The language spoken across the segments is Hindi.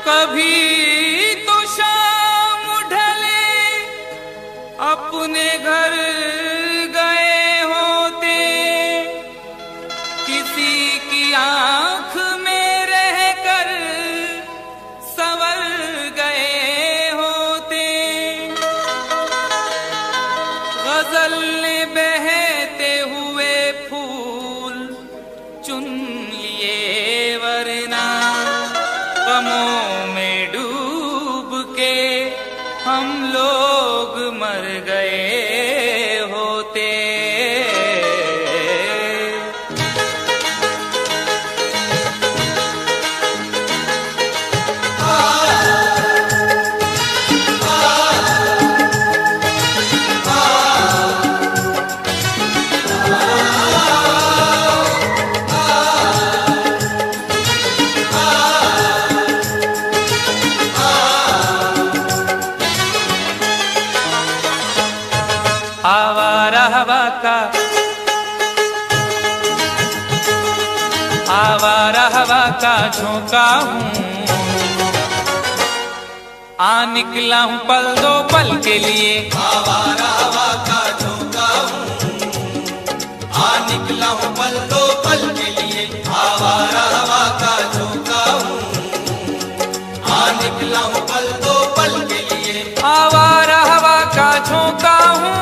कभी तो शाम ढले अपने घर गए होते, किसी की आंख में रहकर संवर गए होते। गजल ने बहते हुए फूल चुन लिए, वरना गमों में डूब के हम लोग मर गए होते। आवारा हवा का झोंका हूँ, आ निकला हूँ पल दो पल के लिए। आवारा हवा का झोंका हूँ, आ निकला हूँ पल दो पल के लिए। आवारा हवा का झोंका हूँ, आ निकला हूँ पल दो पल के लिए। आवारा हवा का झोंका हूँ,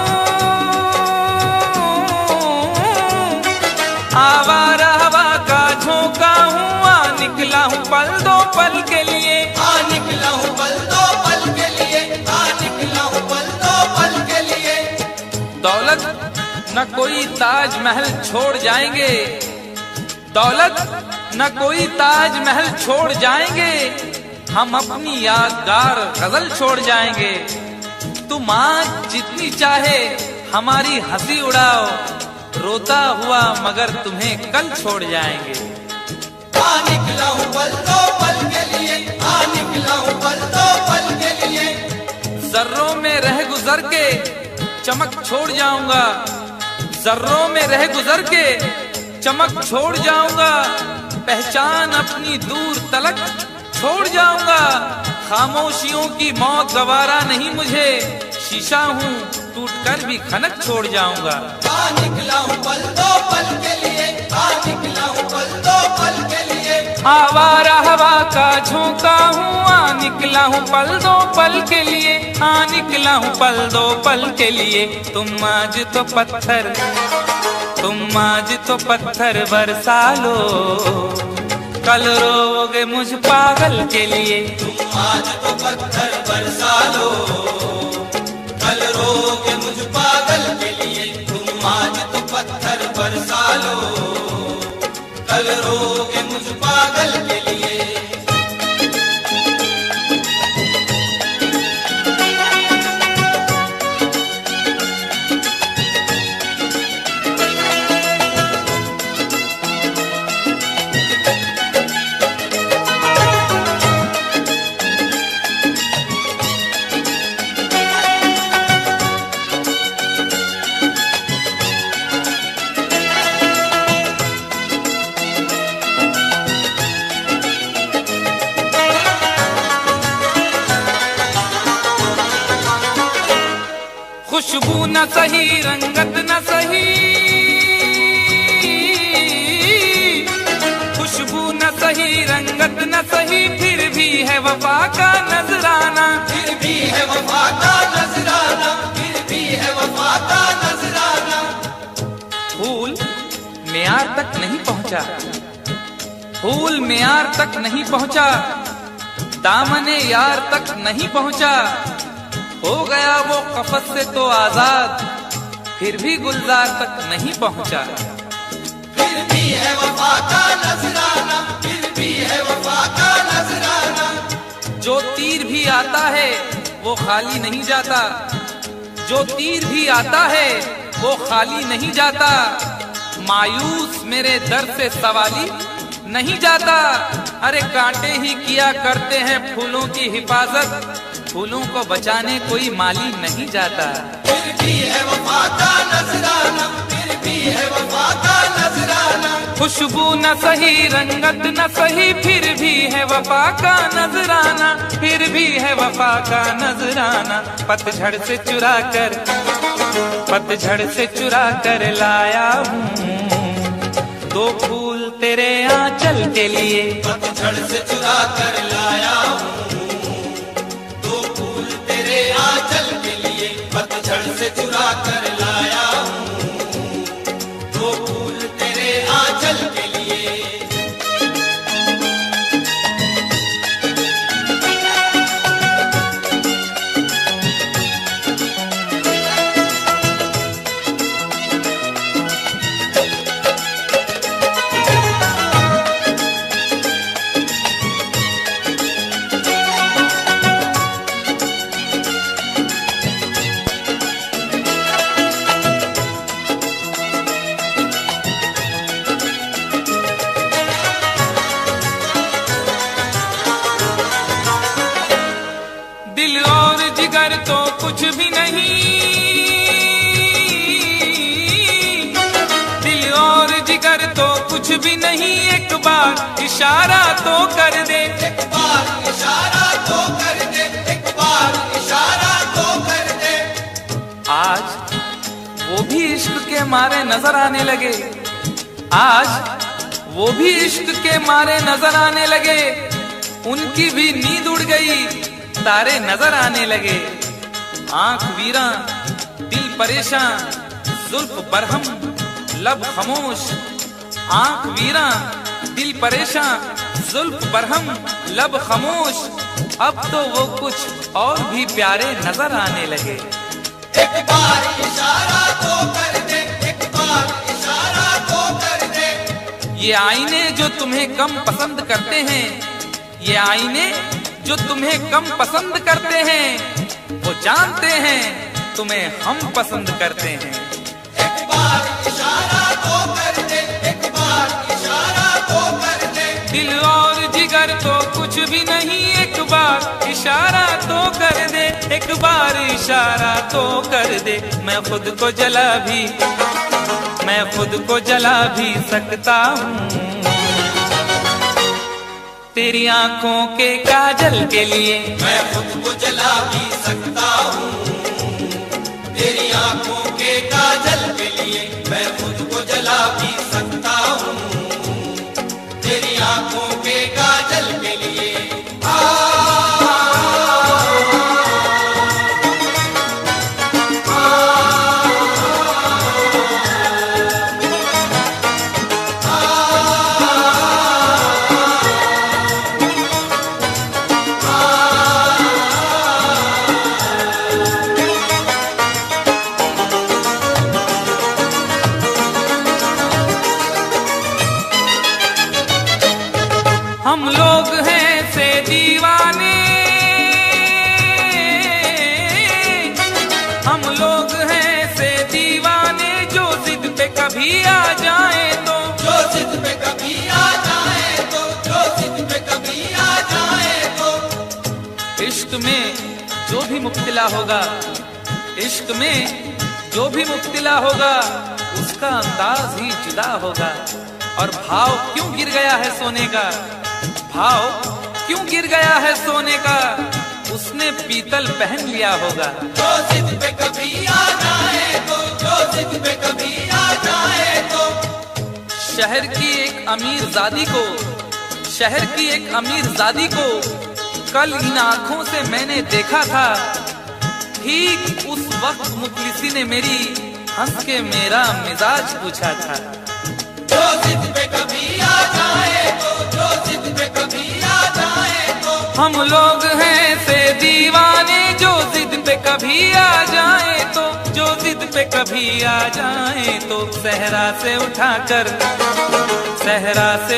आवारा हवा का झोंका हूँ, आ निकला हूँ पल दो पल के लिए। आ निकला हूँ पल दो पल के लिए, आ निकला हूँ पल दो पल के लिए। दौलत न कोई ताज महल छोड़ जाएंगे, दौलत न कोई ताज महल छोड़ जाएंगे, हम अपनी यादगार गजल छोड़ जाएंगे। तुम आज जितनी चाहे हमारी हंसी उड़ाओ, रोता हुआ मगर तुम्हें कल छोड़ जाएंगे। आ निकला हूँ पल दो पल के लिए, आ निकला हूँ पल दो पल के लिए। जर्रों में रह गुजर के चमक छोड़ जाऊंगा, जर्रों में रह गुजर के चमक छोड़ जाऊंगा, पहचान अपनी दूर तलक छोड़ जाऊंगा। खामोशियों की मौत गवारा नहीं मुझे, शीशा हूँ टूट कर भी खनक छोड़ जाऊंगा। आ निकला हूँ पल दो पल के लिए, आ निकला हूँ पल दो पल के लिए। आवारा हवा का झोंका हूँ, आ निकला हूँ पल दो पल के लिए, आ निकला हूँ पल दो पल के लिए। तुम आज तो पत्थर, तुम आज तो पत्थर बरसा लो, कल रोगे मुझ पागल के लिए। तुम आज तो पत्थर बरसा लो, कल रोगे मुझ पागल के लिए। तुम आज तो पत्थर बरसा लो, कल रोगे मुझ पागल के लिए। खुशबू न सही, रंगत न सही, खुशबू न सही, रंगत न सही, फिर भी है वफा का नजराना। फिर भी है वफा का नजराना, फिर भी है वफा का नजराना। फूल मेयार तक नहीं पहुंचा, फूल मेयार तक नहीं पहुंचा, दामने यार तक नहीं पहुंचा, हो गया वो कफस से तो आजाद, फिर भी गुलजार तक नहीं पहुंचा। फिर भी है वफा का नजराना, फिर भी है वफा का नजराना। जो तीर भी आता है वो खाली नहीं जाता, जो तीर भी आता है वो खाली नहीं जाता, मायूस मेरे दर से सवाली नहीं जाता। अरे कांटे ही किया करते हैं फूलों की हिफाजत, फूलों को बचाने कोई माली नहीं जाता। फिर भी है वफा का नजराना, फिर भी है वफा का नजराना। खुशबू न सही, रंगत न सही, फिर भी है वफा का नजराना, फिर भी है वफा का नजराना। पतझड़ से चुरा कर लाया हूँ दो फूल तेरे आंचल के लिए। पतझड़ से चुरा कर लाया हूँ दो फूल तेरे आंचल के लिए। पतझड़ से चुरा कर लाया हूँ दो फूल तेरे आंचल के लिए। दिल और जिगर तो कुछ भी नहीं, दिल और जिगर तो कुछ भी नहीं, एक बार इशारा तो कर दे। एक बार इशारा तो कर दे, एक बार इशारा तो कर दे। आज वो भी इश्क के मारे नजर आने लगे, आज वो भी इश्क के मारे नजर आने लगे। उनकी भी नींद उड़ गई, तारे नजर आने लगे। आंख वीरा दिल परेशान, जुल्फ बरहम लब खामोश। आंख वीरा दिल परेशान, जुल्फ बरहम लब खामोश। अब तो वो कुछ और भी प्यारे नजर आने लगे। एक बार इशारा तो कर दे, एक बार इशारा तो कर दे। ये आईने जो तुम्हें कम पसंद करते हैं, ये आईने जो तुम्हें कम पसंद करते हैं, वो जानते हैं तुम्हें हम पसंद करते हैं। एक बार इशारा तो कर दे, एक बार इशारा तो कर दे। दिल और जिगर तो कुछ भी नहीं, एक बार इशारा तो कर दे, एक बार इशारा तो कर दे। मैं खुद को जला भी सकता हूँ तेरी आंखों के काजल के लिए। मैं खुद को जला भी सकता हूँ तेरी आंखों के काजल के लिए। मैं खुद को जला भी सकता हूँ तेरी आंखों के काजल के लिए। हम लोग हैं से दीवाने, हम लोग हैं से दीवाने, जो जिद पे कभी आ जाए तो, जो जिद पे कभी आ जाए तो, जो जिद पे कभी आ जाए तो। इश्क में जो भी मुब्तला होगा, इश्क में जो भी मुब्तला होगा, उसका अंदाज ही जुदा होगा। और भाव क्यों गिर गया है सोने का, भाव क्यों गिर गया है सोने का, उसने पीतल पहन लिया होगा। जो जिद पे कभी आ जाए तो, जो जिद पे कभी आ जाए तो। शहर की एक अमीर जादी को, शहर की एक अमीर जादी को कल इन आंखों से मैंने देखा था। ठीक उस वक्त मुखलिसी ने मेरी हंस के मेरा मिजाज पूछा था। जो जिद पे कभी आ जाए तो, जो जिद पे कभी आ जाए तो। हम लोग हैं से दीवाने, जो जिद पे कभी आ जाए तो, जो जिद पे कभी आ जाए तो। सहरा से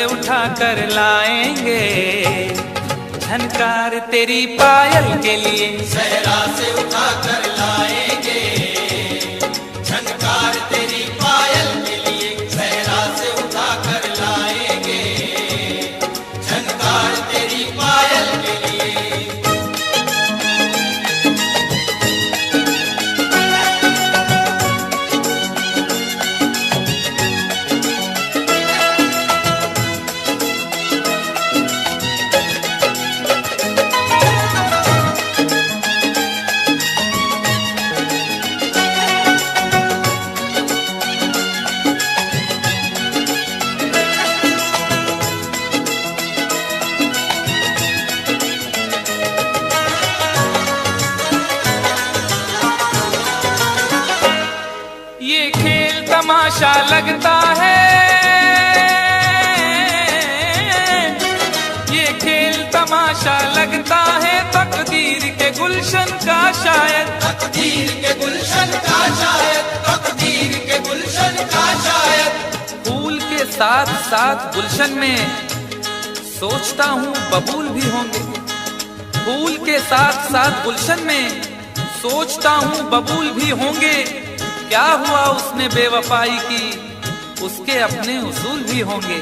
उठाकर लाएंगे झनकार तेरी पायल के लिए। सहरा से उठाकर लाएंगे झनकार तेरी पायल के लिए। सहरा से उठाकर लाएंगे झनकार तेरी पायल के लिए। तमाशा लगता है, ये खेल तमाशा लगता है, तकदीर के गुलशन का शायद, तकदीर के गुलशन का शायद, तकदीर के गुलशन का शायद। फूल के साथ साथ गुलशन में सोचता हूँ बबूल भी होंगे। फूल के साथ साथ गुलशन में सोचता हूँ बबूल भी होंगे। क्या हुआ उसने बेवफाई की, उसके अपने उसूल भी होंगे।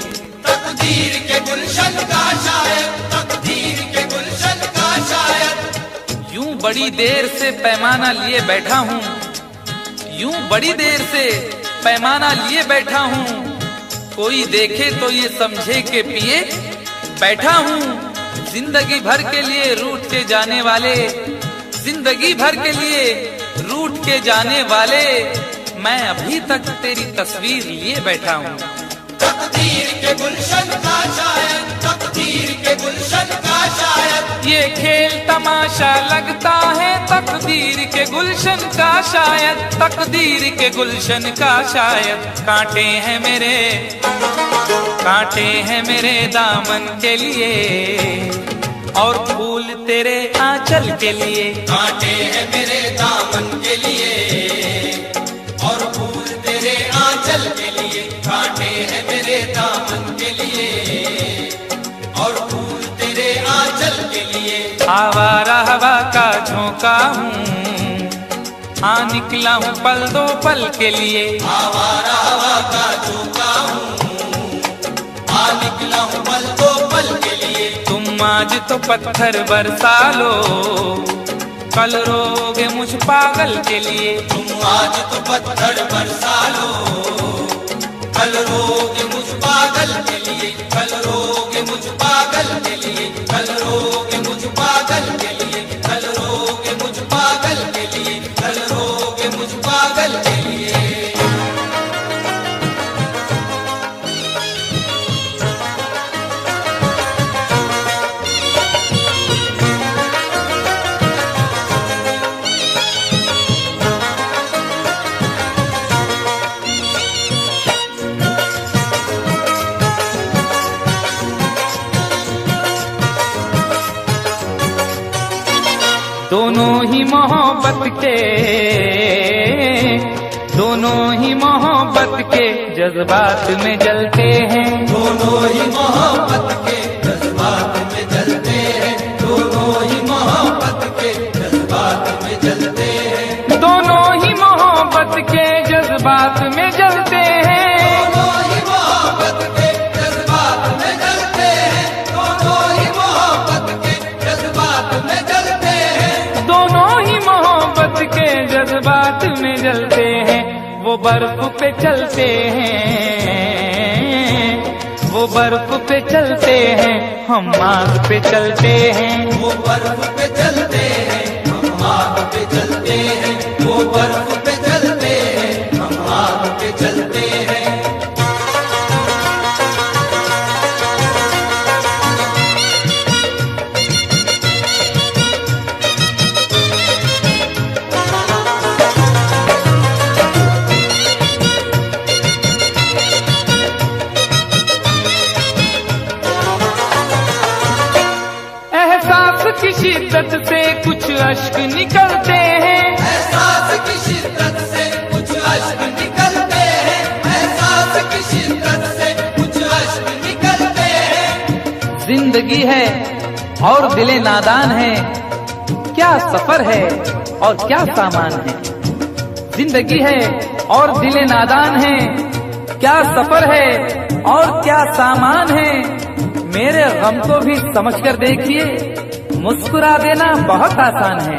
तकदीर के गुलशन का शायद, तकदीर के गुलशन का शायद। यूं बड़ी देर से पैमाना लिए बैठा हूँ, यूं बड़ी देर से पैमाना लिए बैठा हूँ, कोई देखे तो ये समझे के पिए बैठा हूँ। जिंदगी भर के लिए रूठ के जाने वाले, जिंदगी भर के लिए रूठ के जाने वाले, मैं अभी तक तेरी तस्वीर लिए बैठा हूँ। तकदीर के गुलशन का शायद, तकदीर के गुलशन का शायद। ये खेल तमाशा लगता है, तकदीर के गुलशन का शायद, तकदीर के गुलशन का शायद। कांटे हैं मेरे, कांटे हैं मेरे दामन के लिए, और फूल तेरे आंचल के लिए। कांटे हैं मेरे दामन के लिए, और फूल तेरे आंचल के लिए। कांटे हैं मेरे दामन के लिए, और फूल तेरे आंचल के लिए। आवारा हवा का झोंका हूँ, आ निकला हूँ पल दो पल के लिए। आवारा हवा का झोंका हूँ, आ निकला हूँ पल दो पल के लिए। तुम आज तो पत्थर बरसा लो, कल रोगे मुझ पागल के लिए। तुम आज तो पत्थर बरसा लो, कल रोगे मुझ पागल के लिए। कल रोगे मुझ पागल के लिए, कल रोगे मुझ पागल के लिए, कल रोगे मुझ पागल के लिए, कल रोगे मुझ पागल के लिए। दोनों ही मोहब्बत के, दोनों ही मोहब्बत के जज्बात में जलते हैं। दोनों ही मोहब्बत के जज्बात में जलते हैं, दोनों ही मोहब्बत के जज्बात में जलते हैं। दोनों ही मोहब्बत के जज्बात में जलते हैं। दोनों ही मोहब्बत के जज्बात में जलते हैं, दोनों ही मोहब्बत के जज्बात में जलते हैं। दोनों ही मोहब्बत के जज्बात में जलते हैं। वो बर्फ पे चलते हैं, वो बर्फ पे चलते हैं, हम आग पे चलते हैं। वो बर्फ पे चलते हैं, हम आग पे चलते हैं। वो बर्फ पे चलते हैं, हम आग पे चलते हैं। की शिद्दत से कुछ अश्क निकलते हैं, एहसास की शिद्दत से कुछ अश्क निकलते हैं, एहसास की शिद्दत से कुछ अश्क निकलते हैं। जिंदगी है और दिले नादान है, क्या सफर है और क्या सामान है। जिंदगी है और दिले नादान है, क्या सफर है और क्या सामान है। मेरे गम को भी समझकर देखिए, मुस्कुरा देना बहुत आसान है।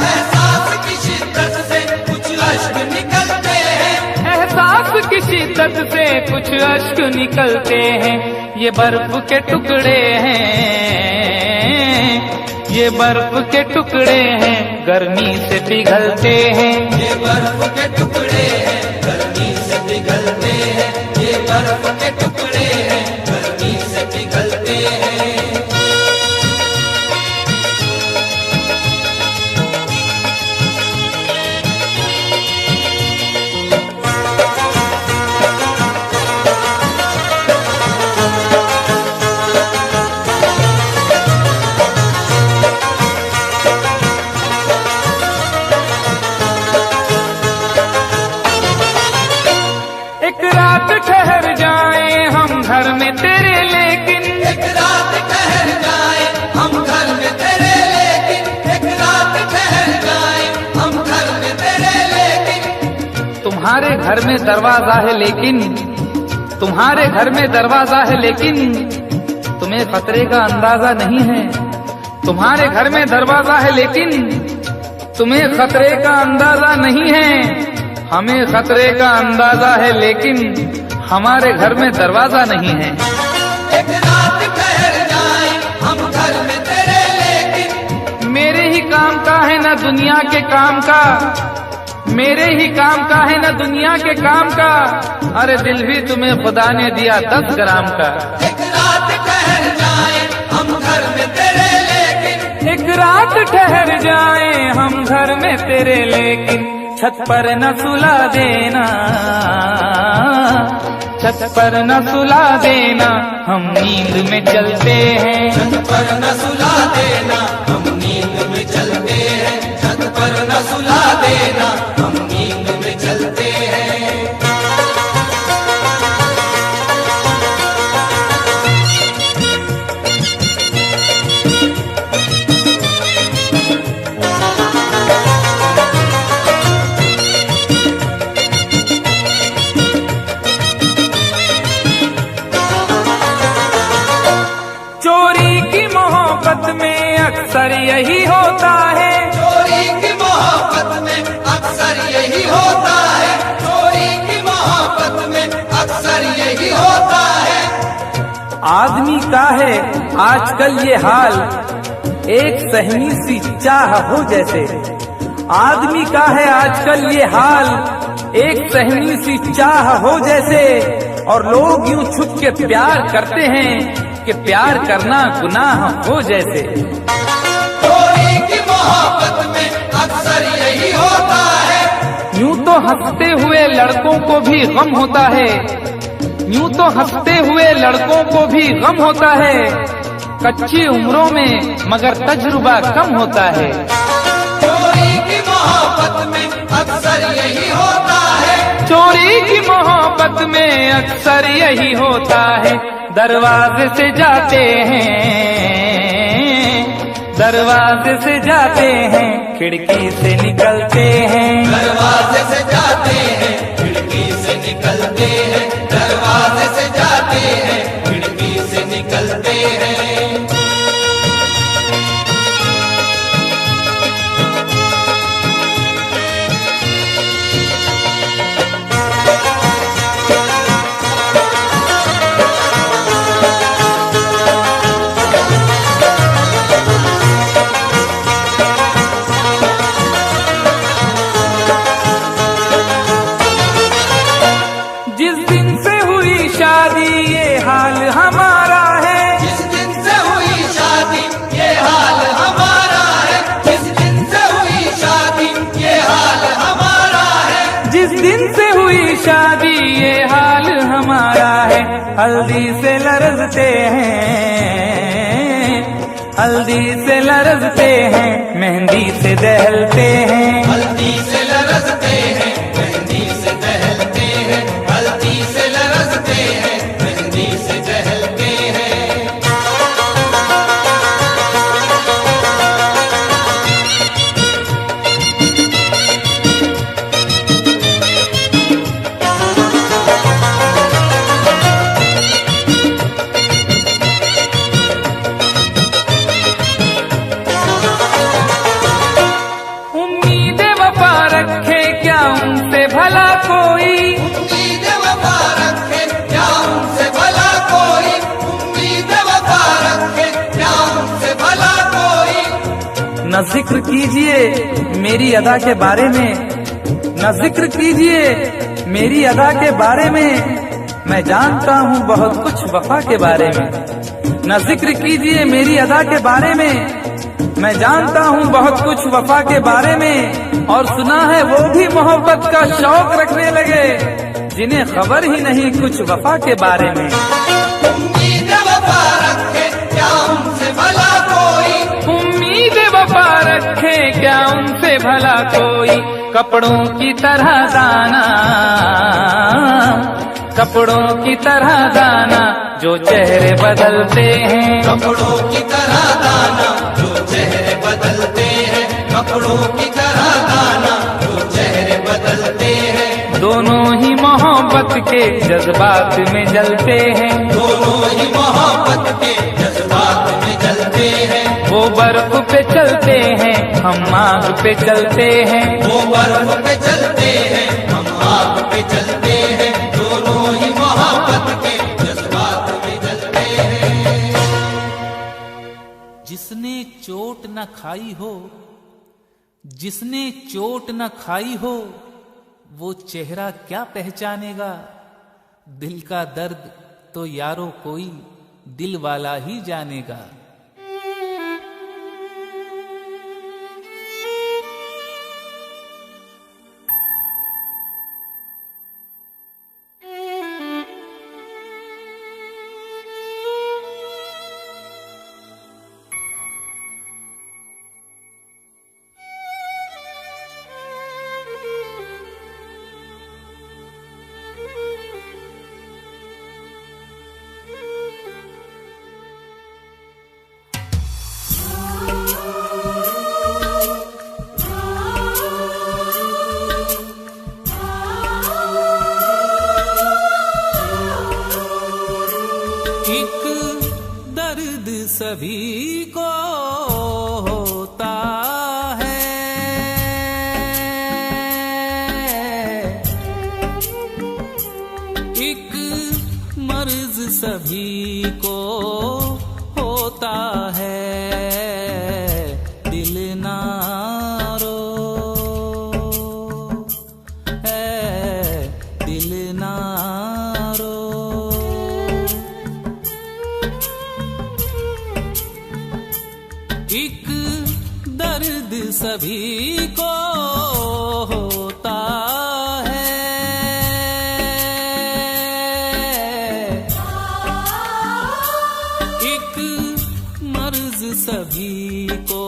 एहसास की शिद्दत से कुछ अश्क निकलते हैं, एहसास की शिद्दत से कुछ अश्क निकलते हैं। ये बर्फ के टुकड़े हैं, ये बर्फ के टुकड़े हैं, गर्मी से पिघलते हैं। ये बर्फ के टुकड़े हैं, गर्मी से पिघलते हैं। ये बर्फ के टुकड़े हैं, गर्मी से पिघलते हैं। घर में दरवाजा है लेकिन, तुम्हारे घर में दरवाजा है लेकिन तुम्हें खतरे का अंदाजा नहीं है। तुम्हारे घर में दरवाजा है लेकिन तुम्हें खतरे का अंदाजा नहीं है। हमें खतरे का अंदाजा है लेकिन हमारे घर में दरवाजा नहीं है। एक रात ठहर जाए हम घर में तेरे लेकिन, मेरे ही काम का है ना दुनिया के काम का, मेरे ही काम का है ना दुनिया के काम का। अरे दिल भी तुम्हें खुदा ने दिया 10 ग्राम का। एक रात ठहर जाए हम घर में तेरे लेकिन, एक रात ठहर जाए हम घर में तेरे लेकिन छत पर न सुला देना, छत पर न सुला देना, हम नींद में चलते हैं। छत पर न सुला देना हम नींद में चलते हैं, छत पर न सुला देना हम नींद में चलते हैं। चोरी की मोहब्बत में अक्सर यही होता है, चोरी की मोहब्बत में अक्सर यही होता है, चोरी की मोहब्बत में अक्सर यही होता है। आदमी का है आजकल ये हाल, एक सहनी सी चाह हो जैसे। आदमी का है आजकल ये हाल, एक सहनी सी चाह हो जैसे। और लोग यूं छुप के प्यार करते हैं कि प्यार करना गुनाह हो जैसे। चोरी की मोहब्बत में अक्सर यही होता है। यूं तो हंसते हुए लड़कों को भी गम होता है, यूं तो हंसते हुए लड़कों को भी गम होता है। कच्ची उम्रों में मगर तजुर्बा कम होता है। चोरी की मोहब्बत में अक्सर यही होता है, चोरी की मोहब्बत में अक्सर यही होता है। दरवाजे से जाते हैं, दरवाजे से जाते हैं, खिड़की से निकलते हैं। दरवाजे से जाते हैं खिड़की से निकलते हैं, दरवाजे से जाते हैं खिड़की से निकलते हैं। जिस दिन से हुई शादी ये हाल हमारा है, जिस दिन से हुई शादी ये हाल हमारा है, जिस दिन से हुई शादी ये हाल हमारा है। जिस दिन से हुई शादी ये हाल हमारा है। हल्दी से लरजते हैं, हल्दी से लरजते हैं, मेहंदी से दहलते हैं। हल्दी से लरजते हैं मेहंदी से दहलते हैं, हल्दी से लरजते हैं मेहंदी से दहलते हैं। उम्मीदें वफा रखे क्या उनसे भला कोई, उम्मीद वफा रखे क्या उनसे भला कोई, उम्मीद वफा रखे क्या उनसे भला कोई। न जिक्र कीजिए मेरी अदा के बारे में, न जिक्र कीजिए मेरी अदा के बारे में। मैं जानता हूँ बहुत कुछ वफा के बारे में। न जिक्र कीजिए मेरी अदा के बारे में, मैं जानता हूँ बहुत कुछ वफा के बारे में। और सुना है वो भी मोहब्बत का शौक रखने लगे जिन्हें खबर ही नहीं कुछ वफा के बारे में। उम्मीद वफा रखे क्या उनसे भला कोई, उम्मीद वफा रखे क्या उनसे भला कोई। कपड़ों की तरह दाना, कपड़ों की तरह दाना, जो चेहरे बदलते हैं। कपड़ों की तरह दाना जो चेहरे बदलते हैं, कपड़ों की तरह दाना जो चेहरे बदलते हैं। दो दोनों ही मोहब्बत के जज्बात में जलते हैं, दोनों ही मोहब्बत के जज्बात में जलते हैं। वो बर्फ पे चलते हैं, हम आग पे चलते हैं। वो बर्फ पे चलते हैं, हम आग पे चलते हैं। दोनों ही मोहब्बत के जज्बात में जलते हैं। जिसने चोट न खाई हो, जिसने चोट न खाई हो, वो चेहरा क्या पहचानेगा। दिल का दर्द तो यारो कोई दिल वाला ही जानेगा। एक दर्द सभी को होता है, एक मर्ज सभी को होता है। दिल ना रो है, दिल ना रो। एक दर्द सभी को होता है, एक मर्ज सभी को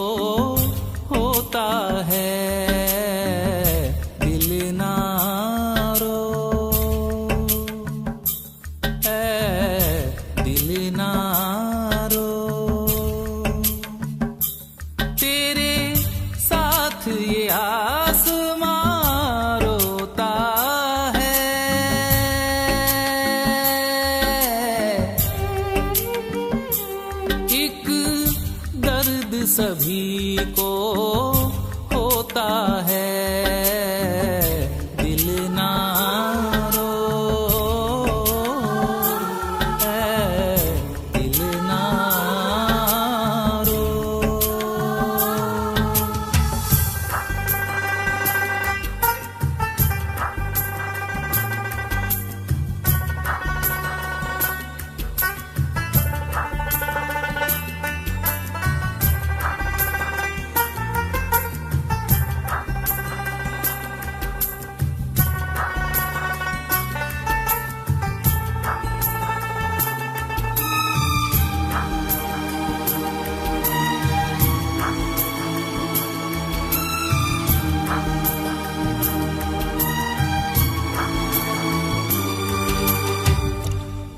होता है। दिल ना रो है, दिल ना रो। तेरे साथ ये आसमां रोता है, एक दर्द सभी को होता है। दिल ना रो है, दिल ना रो।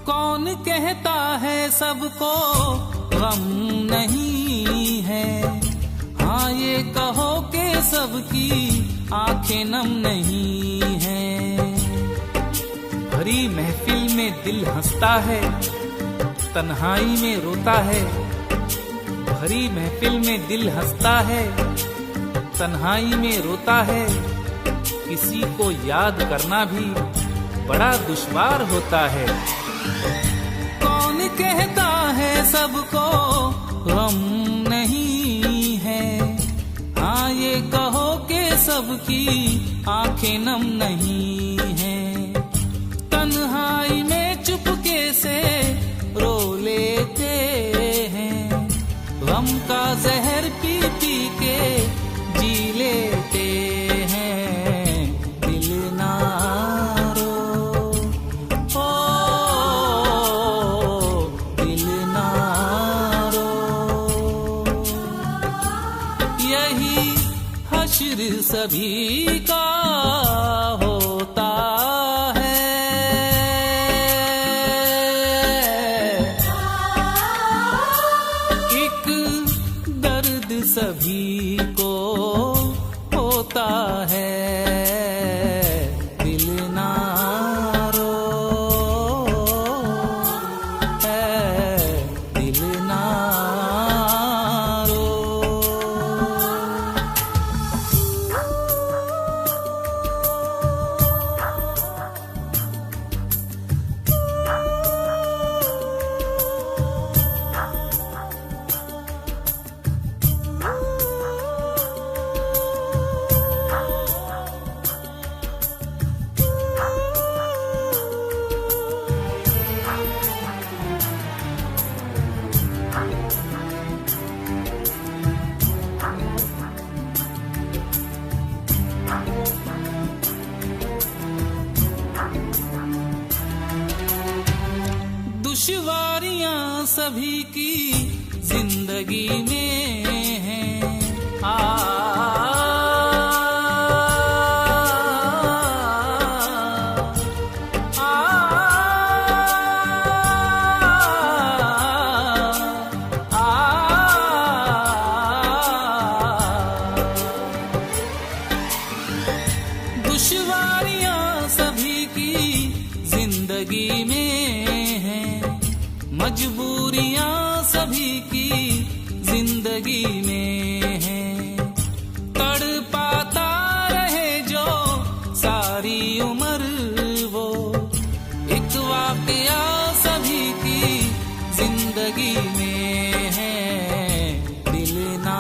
कौन कहता है सबको गम नहीं है। हाँ ये कहो कि सबकी आंखें नम नहीं है। भरी महफिल में दिल हंसता है, तन्हाई में रोता है। भरी महफिल में दिल हंसता है, तन्हाई में रोता है। किसी को याद करना भी बड़ा दुश्वार होता है। कौन कहता है सबको गम नहीं है। हाँ ये कहो कि सबकी आंखें नम नहीं है। तन्हाई में चुपके से रो लेते हैं, गम का जहर पी पी के जी लेते हैं। दिल ना रो ओ दिल ना रो। यही हश्र सभी का होता है। एक दर्द सभी को होता है। दिल ना दुश्वारियां सभी की जिंदगी में हैं। दुश्वारियां सभी की जिंदगी में हैं, मजबूरियां सभी की जिंदगी में हैं। तड़पाता रहे जो सारी उम्र वो एक वाकया सभी की जिंदगी में है। दिल ना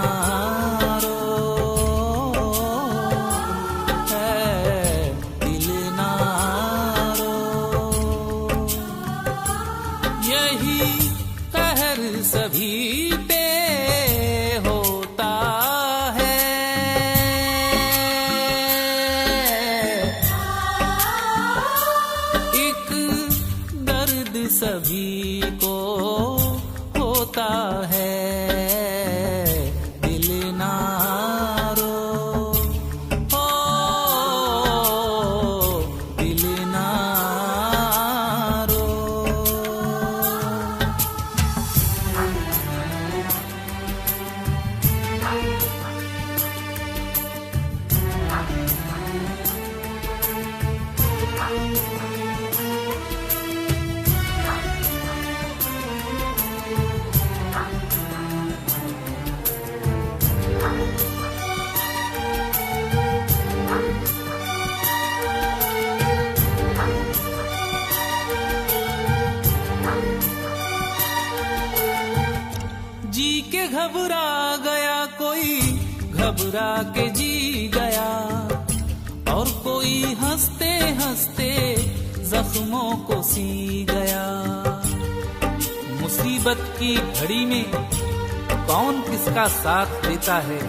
सभी पे होता है, एक दर्द सभी को होता है। दिल ना रो, दिल ना रो। जी के घबरा गया कोई, घबरा के जी गया, और कोई हंसते हंसते जख्मों को सी गया। मुसीबत की घड़ी में कौन किसका साथ देता है,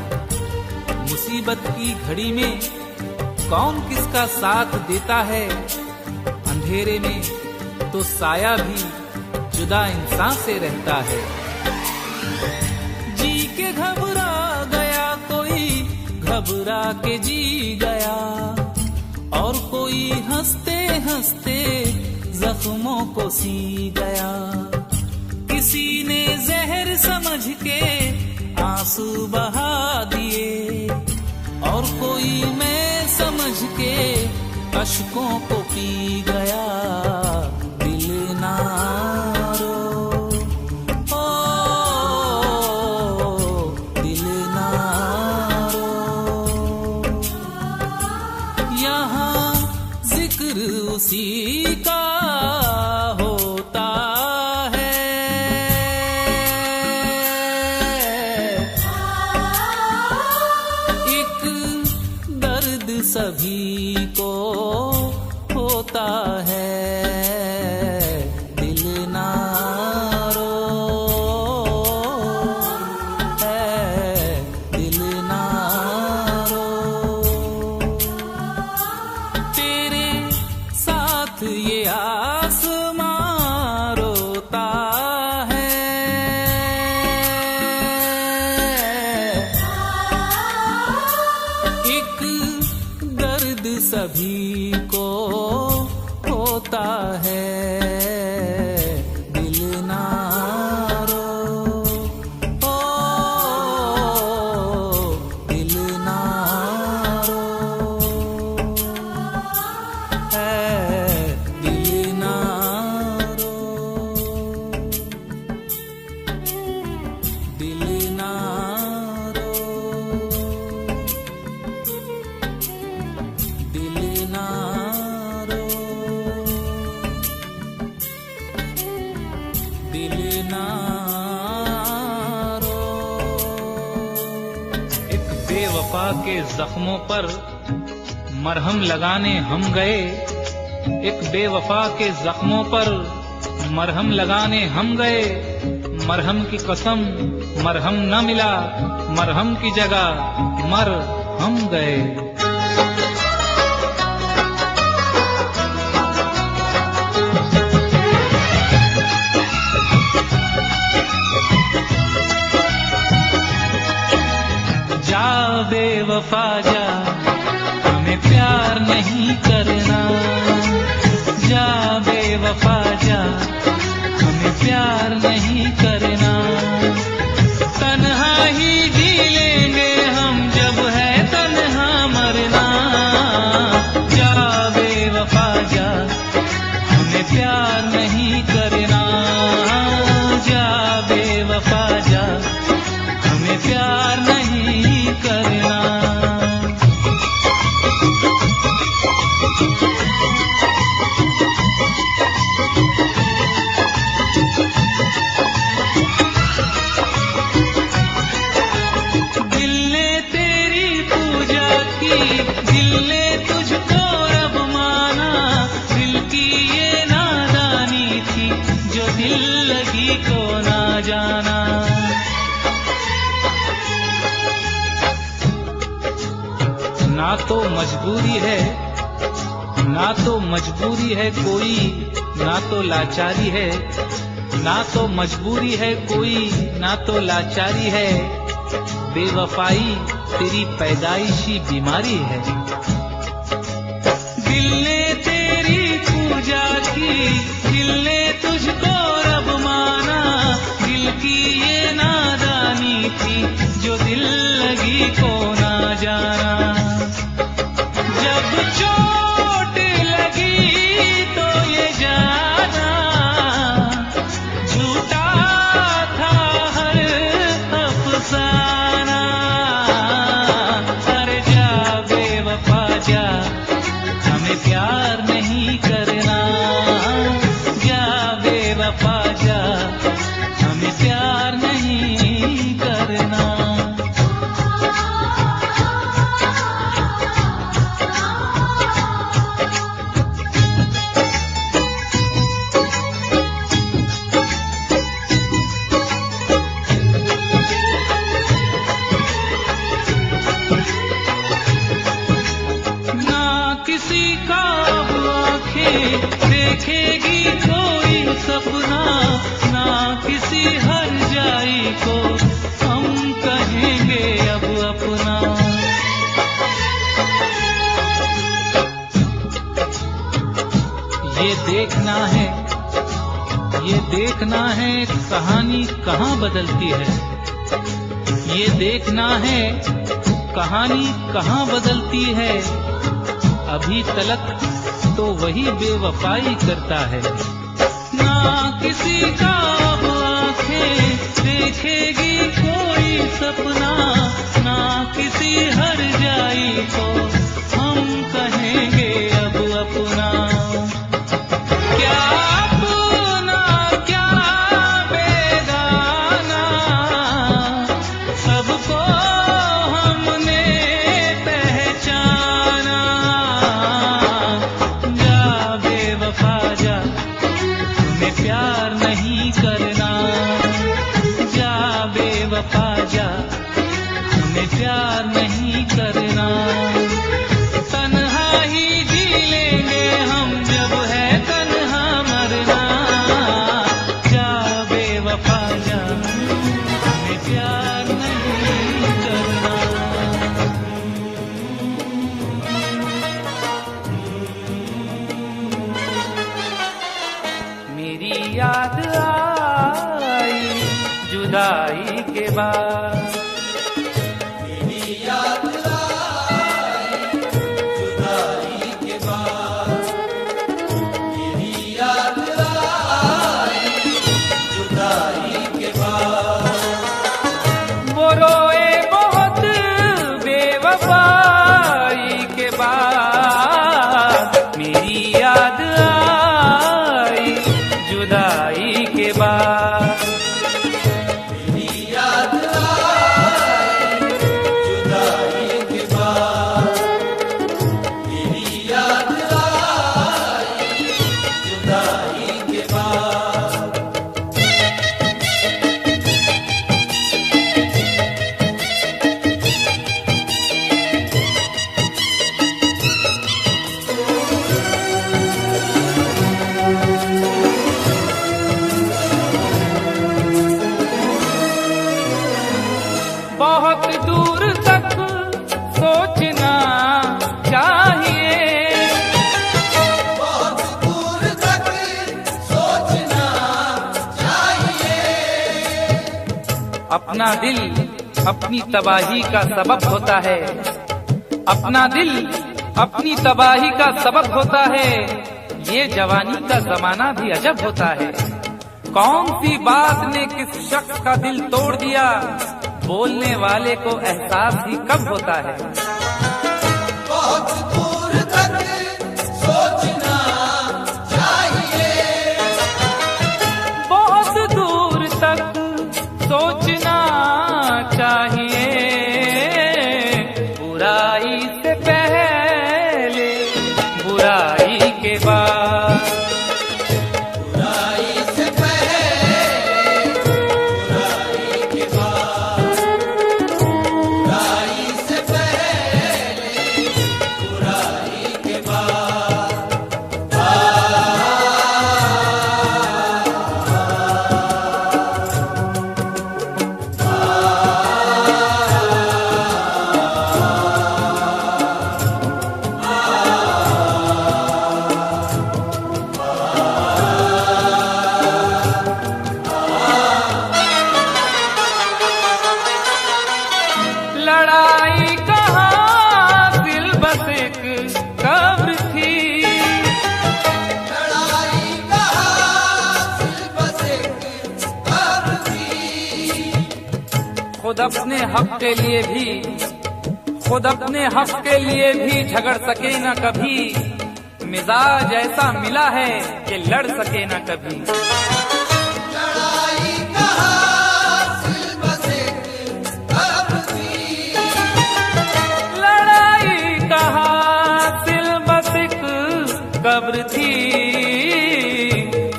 मुसीबत की घड़ी में कौन किसका साथ देता है। अंधेरे में तो साया भी जुदा इंसान से रहता है। जी के घबरा गया कोई, घबरा के जी गया, और कोई हंसते हंसते जख्मों को सी गया। किसी ने जहर समझ के आंसू बहा दिए, और कोई मैं समझ के अश्कों को पी गया। दिल ना रो, दिल ना रो। यहाँ जिक्र उसी का होता है, एक दर्द सभी को होता है। दिल ना रो, दिल ना रो। तेरे साथ ये आसमां रोता है, एक दर्द सभी को होता है। दिल ना रो, दिल ना रो, दिल ना रो, दिल ना रो, दिल ना रो, दिल ना रो। एक बेवफा के जख्मों पर मरहम लगाने हम गए, एक बेवफा के जख्मों पर मरहम लगाने हम गए। मरहम की कसम मरहम न मिला, मरहम की जगह मर हम गए। बेवफा जा, हमें प्यार नहीं करना। जा बेवफा जा, हमें प्यार नहीं करना। तन्हा ही जी लेंगे हम, जब है तन्हा मरना। जा बेवफा जा, हमें प्यार नहीं करना। जा बेवफा जा, हमें प्यार नहीं करना। दिल ने तेरी पूजा की, दिल ने तुझको रब माना। दिल की ये नादानी थी, जो दिल लगी को ना जाना। ना तो मजबूरी है, ना तो मजबूरी है कोई, ना तो लाचारी है। ना तो मजबूरी है कोई, ना तो लाचारी है। बेवफाई तेरी पैदाइशी बीमारी है। दिल ने तेरी पूजा की, दिल ने तुझको रब माना। दिल की ये नादानी थी, जो दिल लगी को ना जाना। जब चोट लगी तो ये जाना, झूठा था हर अफसाना। अरे जा बेवफा जा, हमें प्यार नहीं करना। जा बेवफा जा, हमें प्यार नहीं करना। ना किसी का अब आंखें देखेगी कोई सपना। ना किसी हर जाई को हम कहेंगे अब अपना। ये देखना है, ये देखना है कहानी कहाँ बदलती है। ये देखना है कहानी कहाँ बदलती है। अभी तलक तो वही बेवफाई करता है। ना किसी का अब आंखें देखेगी कोई सपना। ना किसी हर जाई को हम कहेंगे अब अपना। क्या अपना क्या बेगाना, सबको हमने पहचाना। जा बेवफा जा, हमें प्यार नहीं करना। जा बेवफा जा, हमें प्यार नहीं करना। तन्हा ही जी लेंगे हम, जब है तन्हा मरना। जा बेवफा जा, हमें प्यार नहीं करना। मेरी याद आई जुदाई के बाद। मेरी याद आई जुदाई के बाद। मेरी याद आई जुदाई के बाद। वो रोए बहुत बेवफाई के बाद। मेरी याद आई जुदाई के बाद। मेरी याद आई जुदाई के बाद। मेरी याद आई जुदाई के बाद। अपना दिल अपनी तबाही का सबब होता है, अपना दिल अपनी तबाही का सबब होता है। ये जवानी का जमाना भी अजब होता है। कौन सी बात ने किस शख्स का दिल तोड़ दिया, बोलने वाले को एहसास ही कब होता है। बहुत दूर तक सोचना चाहिए, बहुत दूर तक सोचना चाहिए, बुराई से पहले बुराई के बाद, बुराई से पहले बुराई के बाद, बुराई से पहले बुराई के बाद। लड़ाई कहाँ दिल बस एक कब्र थी, लड़ाई कहाँ दिल बस एक कब्र थी। खुद अपने हक के लिए भी, खुद अपने हक के लिए भी झगड़ सके न कभी, मिजाज ऐसा मिला है कि लड़ सके न कभी। लड़ाई कहाँ दिल बस एक कब्र थी, लड़ाई कहाँ दिल बस एक कब्र थी,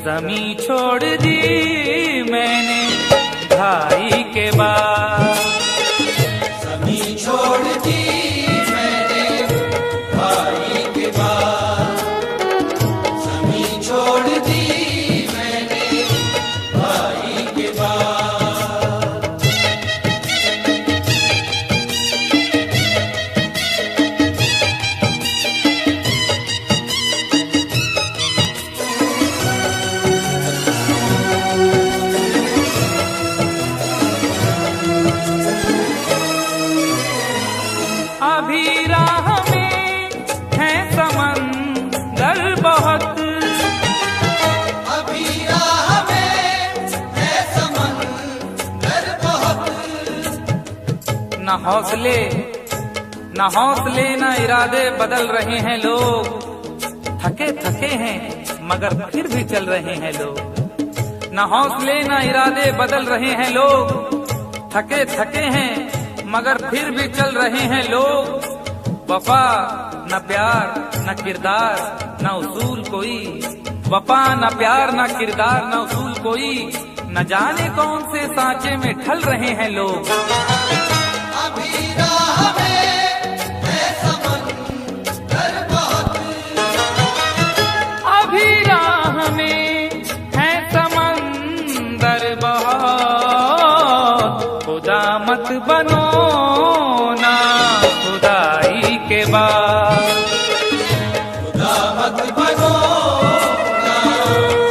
जमी छोड़ दी मैंने भाई के बाद, जमीन छोड़ दी मैंने भाई के बाद, जमीन छोड़ दी मैंने भाई के बाद। अभी राह में है समंदर बहुत, अभी राह में है समंदर बहुत, न हौसले न इरादे बदल रहे हैं लोग, थके थके हैं मगर फिर भी चल रहे हैं लोग। न हौसले न इरादे बदल रहे हैं लोग, थके थके हैं मगर फिर भी चल रहे हैं लोग। वफा न प्यार न किरदार न उसूल कोई, वफा न प्यार न किरदार न उसूल कोई, न जाने कौन से सांचे में ढल रहे हैं लोग। अभी राह में है समंदर बहुत, अभी राह में है समंदर बहुत, खुदा मत बनो ना खुदाई के बाद, खुदा मत बनो ना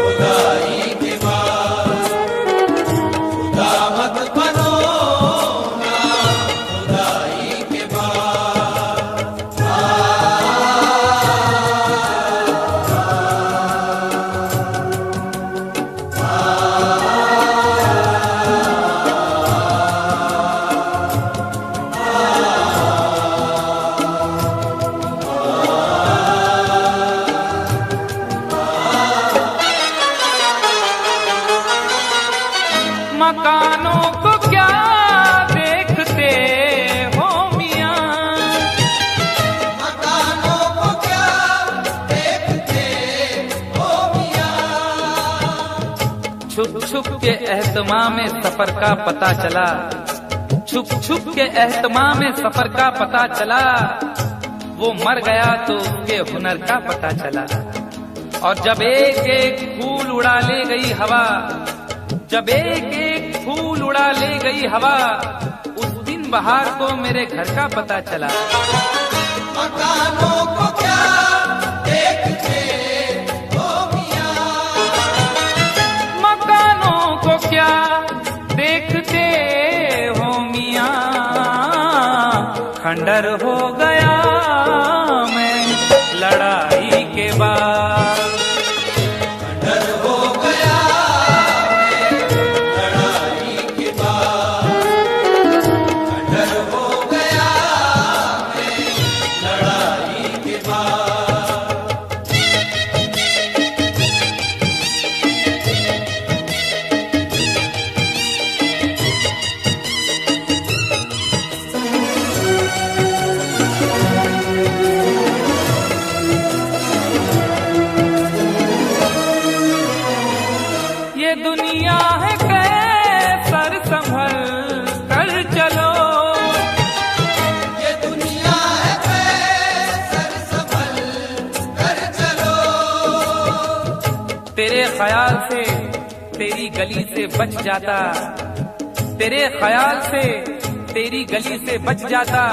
खुदाई के बाद, खुदा मत बनो ना खुदाई के बाद। मकानों को क्या देखते हो मियां, मकानों को क्या देखते हो मियां, छुप छुप के एहतमाम में सफर का पता चला, छुप छुप के एहतमाम में सफर का पता चला, वो मर गया तो उसके हुनर का पता चला। और जब एक एक फूल उड़ा ले गई हवा, जब एक एक फूल उड़ा ले गई हवा, उस दिन बहार को मेरे घर का पता चला। मकानों को क्या देखते हो मियां, मकानों को क्या देखते खंडर हो गया मैं लड़ाई के बाद। खंडर हो गया मैं लड़ाई के बाद। खंडर हो गया मैं लड़ाई के बाद। ये दुनिया है कैसर संभल कर चलो। ये दुनिया है कैसर संभल कर चलो। तेरे ख्याल से तेरी गली से बच जाता, तेरे ख्याल से तेरी गली से बच जाता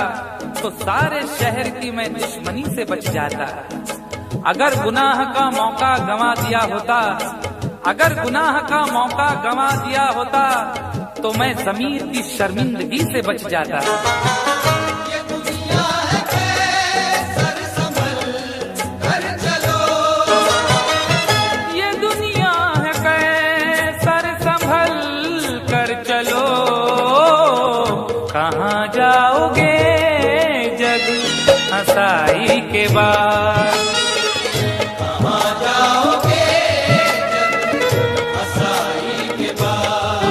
तो सारे शहर की मैं दुश्मनी से बच जाता। अगर गुनाह का मौका गंवा दिया होता, अगर गुनाह का मौका गंवा दिया होता तो मैं ज़मीर की शर्मिंदगी से बच जाता। ये दुनिया है कैसर संभल कर चलो। ये दुनिया है कैसर संभल कर चलो। कहाँ जाओगे जग हंसाई के बाद। कहाँ जाओगे जग हंसाई के बाद।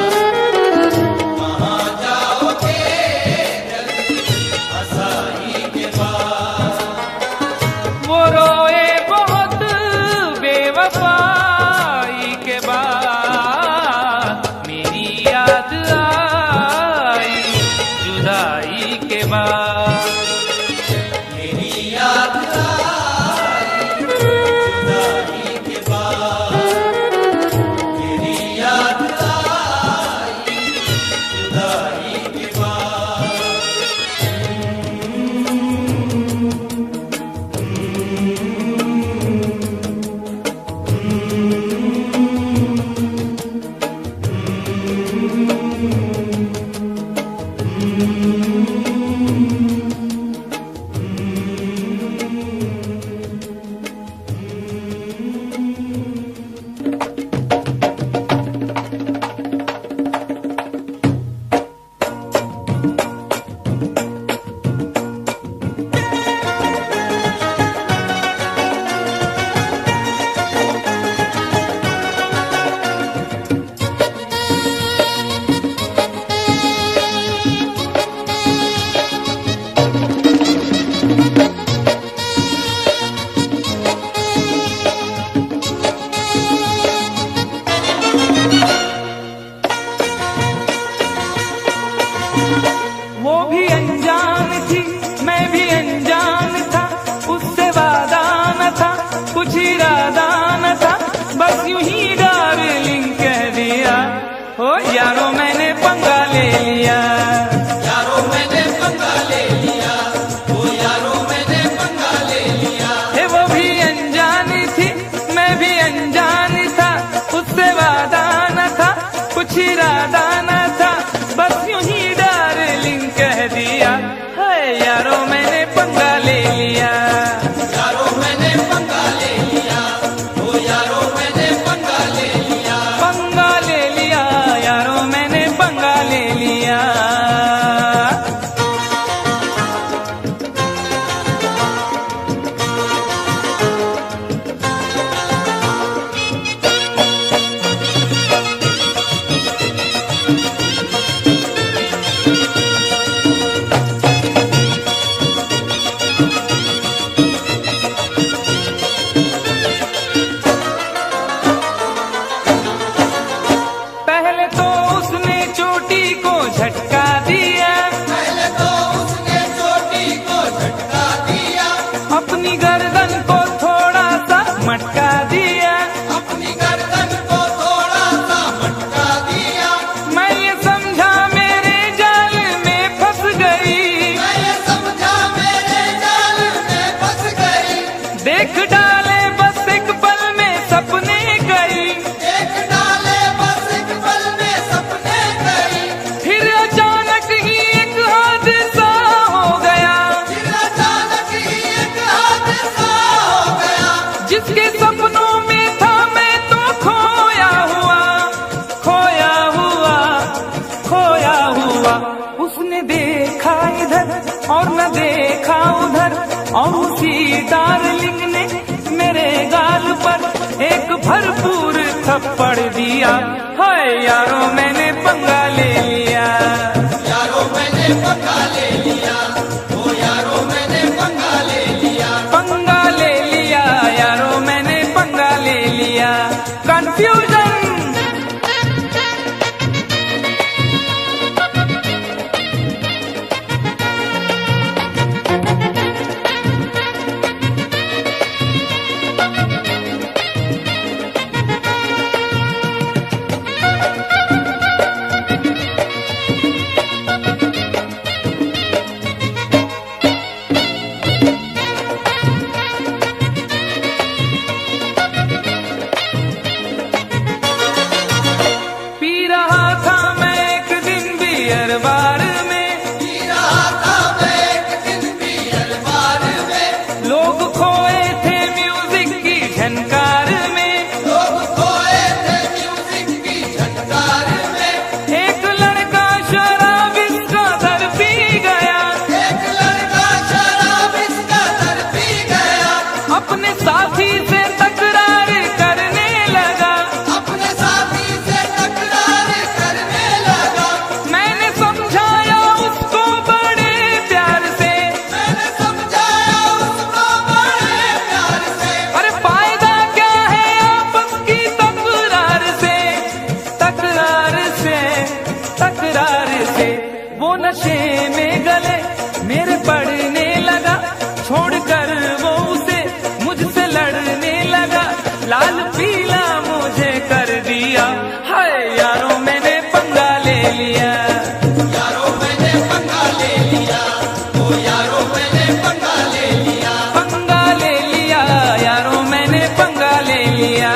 कहाँ जाओगे जग हंसाई के बाद। वो रोए बहुत बेवफाई के बाद। मेरी याद आई जुदाई के बाद। मेरी याद आई जुदाई के बाद। मेरी याद आई जुदाई के बाद। वो भी अनजान थी मैं भी अनजान था, उससे वादा न था कुछ इरादा न था, बस यूं ही डार्लिंग कह दिया। ओ यारो मैंने पंगा ले लिया। यारो मैंने पंगा ले लिया। ओ यारो मैंने पंगा ले लिया। वो भी अनजान थी मैं भी अनजान था, उससे वादा न था कुछ इरादा न था, बस यूं ही डार्लिंग कह दिया। है यारो मैंने पंगा ले लिया। यारो मैंने पंगा ले लिया। ओ यारो मैंने पंगा ले लिया। पंगा ले लिया यारो मैंने पंगा ले लिया। पहले तो उसने चोटी को झटका दिया, पहले तो उसने चोटी को झटका दिया। अपनी गर्दन को थोड़ा सा मटका दिया। अपनी गर्दन को थोड़ा सा मटका दिया। मैं ये समझा मेरे जाल में फंस गई। मैं ये समझा मेरे जाल में फंस गई। देख डाले बस एक पल में सपने गई। देख डाले बस एक पल में सपने गई। फिर अचानक और उसी डार्लिंग ने मेरे गाल पर एक भरपूर थप्पड़ दिया। हाय यारो मैंने पंगा ले लिया, यारो मैंने पंगा ले लिया, ओ यारो मैंने पंगा ले लिया, पंगा ले लिया यारो मैंने पंगा ले लिया। कंफ्यूजन बार में, पी रहा था मैं एक दिन बियर बार में, लोग खोए थे म्यूजिक की झनकार में, लोग खोए थे म्यूजिक की झनकार में। एक लड़का शराब इसका दर पी गया, एक लड़का शराब इसका दर पी गया, अपने साथी से तकरार करने लगा, अपने साथी से तकरार करने लगा। मैंने समझाया उसको बड़े प्यार से, मैंने समझाया उसको बड़े प्यार से, अरे फायदा क्या है आपस की तकरार से, तकरार से, तकरार से। वो नशे में गले मेरे पड़ने लगा, छोड़कर वो उसे मुझसे लड़ने लगा, लाल पीला मुझे कर दिया। हाय यारो मैंने पंगा ले लिया, यारो मैंने पंगा ले लिया, ओ यारो मैंने पंगा ले लिया, पंगा ले लिया यारो मैंने पंगा ले लिया।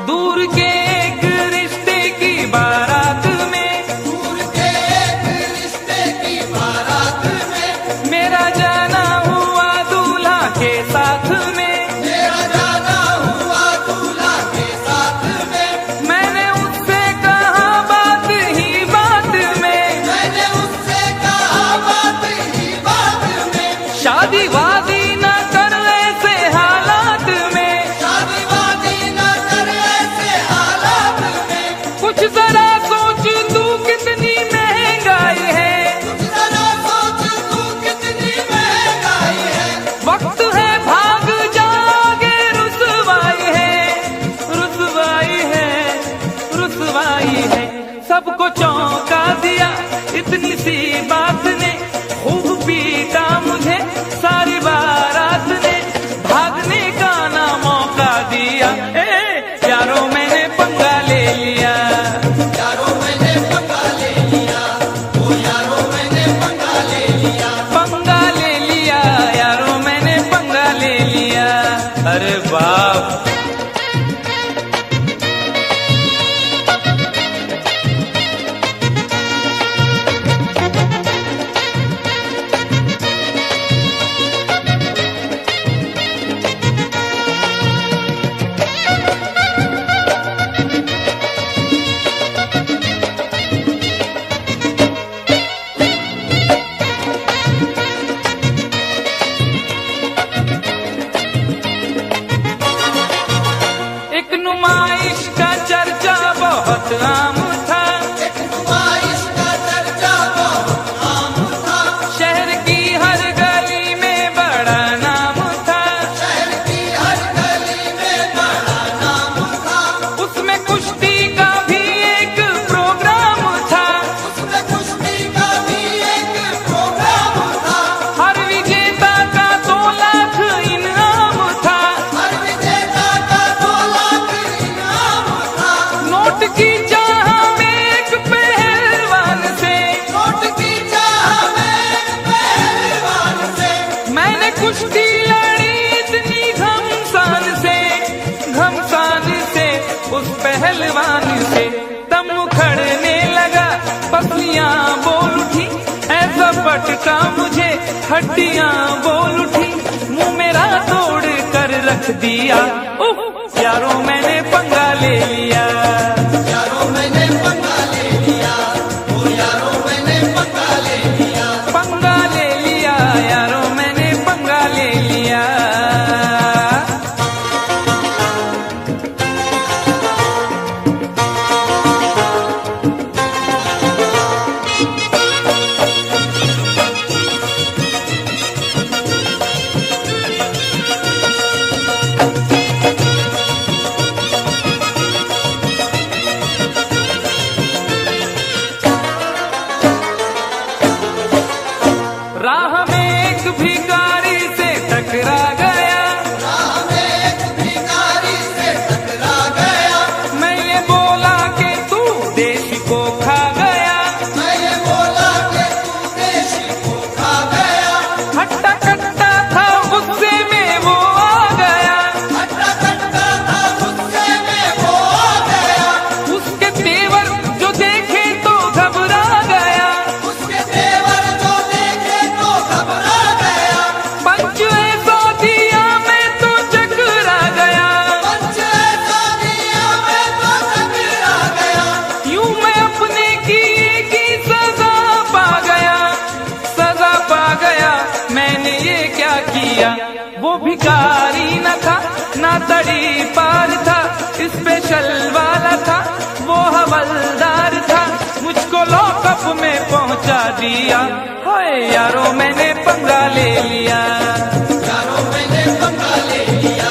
दूर के एक रिश्ते की बारात में, दूर के एक रिश्ते की बारात में, मेरा जाना हुआ दूल्हा के साथ में, मेरा जाना हुआ दूल्हा के साथ में। मैंने उससे कहा बात ही बात में, मैंने उससे कहा बात ही बात में, शादी वादी न कर ऐसे हालात में, शादी वादी न कर ऐसे हालात में। कुछ जरा सोच तू कितनी महंगाई है, जरा सोच तू कितनी महंगाई है, वक्त है भाग जागे, रुसवाई है, रुसवाई है, रुसवाई है। सबको चौंका दिया इतनी सी बात ने, खूब पीटा मुझे सारी बारात ने, भागने का ना मौका दिया। यारो मैंने पंगा ले लिया, यारो मैंने पंगा ले लिया, ओ यारो मैंने पंगा ले लिया, पंगा ले लिया यारो मैंने पंगा ले लिया। अरे बाप, हड्डियां बोल उठी, मुंह मेरा तोड़ कर रख दिया। उफ यारों मैंने पंगा ले लिया, यारों मैंने पंगा ले लिया, ओ यारों मैंने पंगा ले लिया। पंगा ले लिया यारों मैंने पंगा ले लिया। राह में एक भिखारी से टकरा गया, राह में एक भिखारी से टकरा गया। मैं ये बोला कि तू देश को खा गया। मैं ये बोला कि तू देश को खा गया। हट्टा कट्टा था गुस्से में वो आ गया, हट्टा कट्टा था गुस्से में वो आ गया। उसके तेवर जो देखे तो घबरा गया। उसके तेवर जो देखे तो घबरा गया। पंच ऐसा दिया मैं तो चकरा गया, पंच ऐसा दिया मैं तो टकरा गया। यूं मैं अपने किए की सजा पा गया, सजा पा गया। मैंने ये क्या किया? वो भिखारी न था ना तड़ी पार था, स्पेशल वाला था वो हवलदार था, मुझको लॉकअप में पहुंचा दिया। हाय यारों मैंने पंगा ले लिया, यारों मैंने पंगा ले लिया,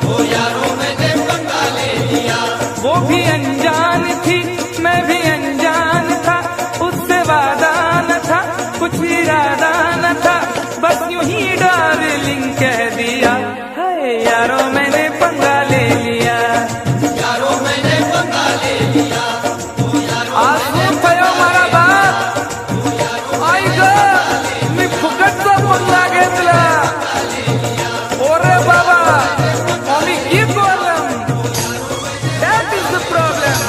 ओ यारों मैंने पंगा ले लिया। वो भी अनजान थी मैं भी अनजान था, उससे वादा न था कुछ इरादा न था, बस यूं ही डार्लिंग कह दिया। हाय यारों मैंने पंगा ले लिया। यारों मैंने पंगा ले लिया, ओ यारों आज पयो मारा बाप आई ग मी फुकटचा पंगा घेतला. ओरे बाबा आम्ही की problem, that is the problem.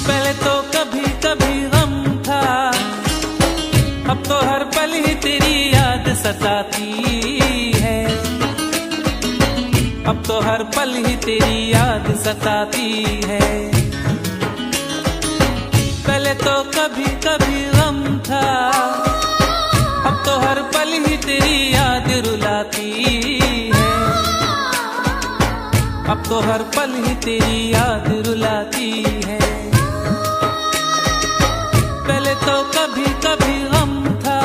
पहले तो कभी कभी गम था, अब तो हर पल ही तेरी याद सताती है, अब तो हर पल ही तेरी याद सताती है। पहले तो कभी कभी गम था, अब तो हर पल ही तेरी याद रुलाती है, अब तो हर पल ही तेरी याद रुलाती है। पहले तो कभी कभी गम था,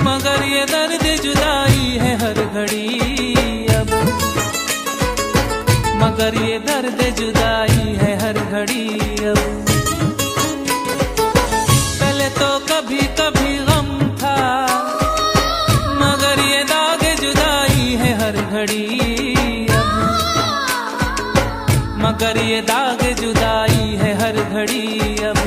मगर ये दर्द जुदाई है हर घड़ी अब, मगर ये दर्द जुदाई है हर घड़ी अब। पहले तो कभी कभी गम था, मगर ये दाग जुदाई है हर घड़ी अब, मगर ये दाग जुदाई है हर घड़ी अब।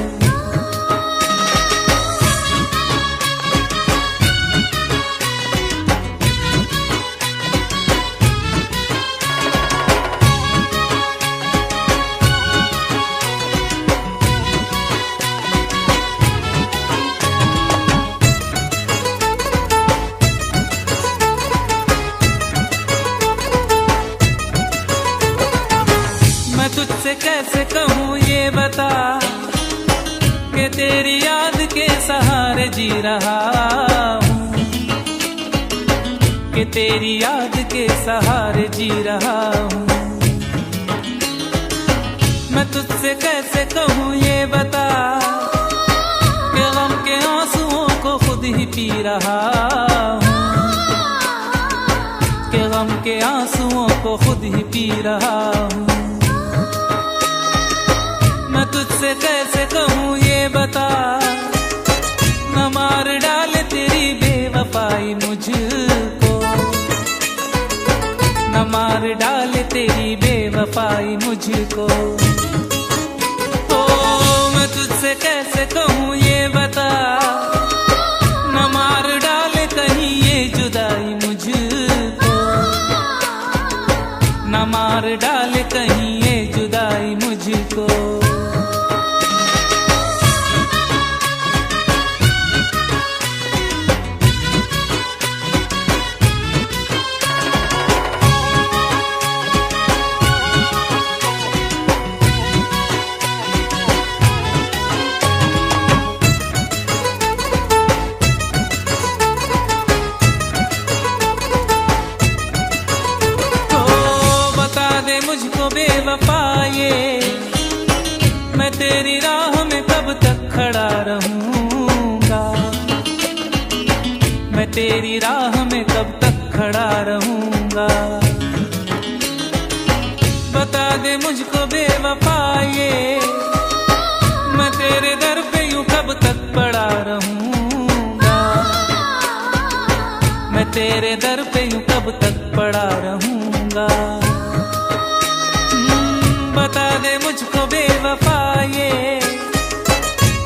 मैं तुझसे कैसे कहूँ ये बता, कि तेरी याद के सहारे जी रहा हूँ, कि तेरी याद के सहारे जी रहा हूँ। मैं तुझसे कैसे कहूँ ये बता, कि गम के आंसुओं को खुद ही पी रहा हूँ, कि गम के आंसुओं को खुद ही पी रहा हूँ। मैं तुझसे कैसे कहूँ ये बता, न मार डाले तेरी बेवफाई मुझको, न मार डाले तेरी बेवफाई मुझको। तो मैं तुझसे कैसे कहूँ ये बता, न मार डाले कहीं ये जुदाई मुझको, तेरी राह में कब तक खड़ा रहूंगा, मैं तेरी राह में कब तक खड़ा रहूंगा। बता दे मुझको बेवफा ये, मैं तेरे दर पे यूं कब तक पड़ा रहूंगा, मैं तेरे दर पे यूं कब तक पड़ा रहूंगा। बता दे मुझको बेवफा ये,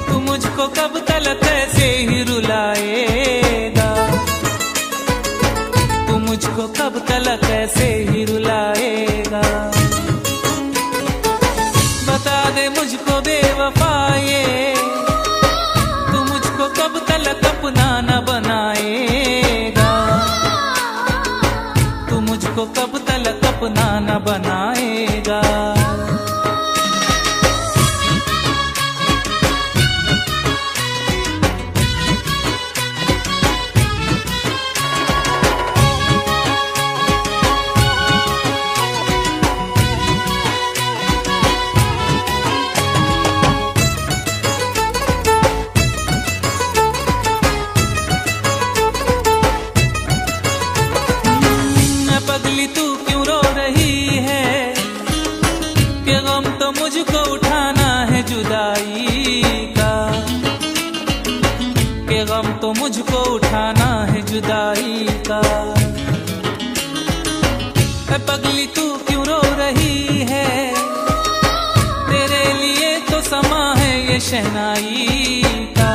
तू मुझको कब तलक ऐसे ही रुलाएगा, तू मुझको कब तलक ऐसे ही रुलाएगा। बता दे मुझको बेवफा ये, तू मुझको कब तलक अपना न बनाएगा, तू मुझको कब तलक अपना न बनाएगा। पगली तू क्यों रो रही है, कि गम तो मुझको उठाना है जुदाई का, कि गम तो मुझको उठाना है जुदाई का। पगली तू क्यों रो रही है, तेरे लिए तो समा है ये शहनाई का,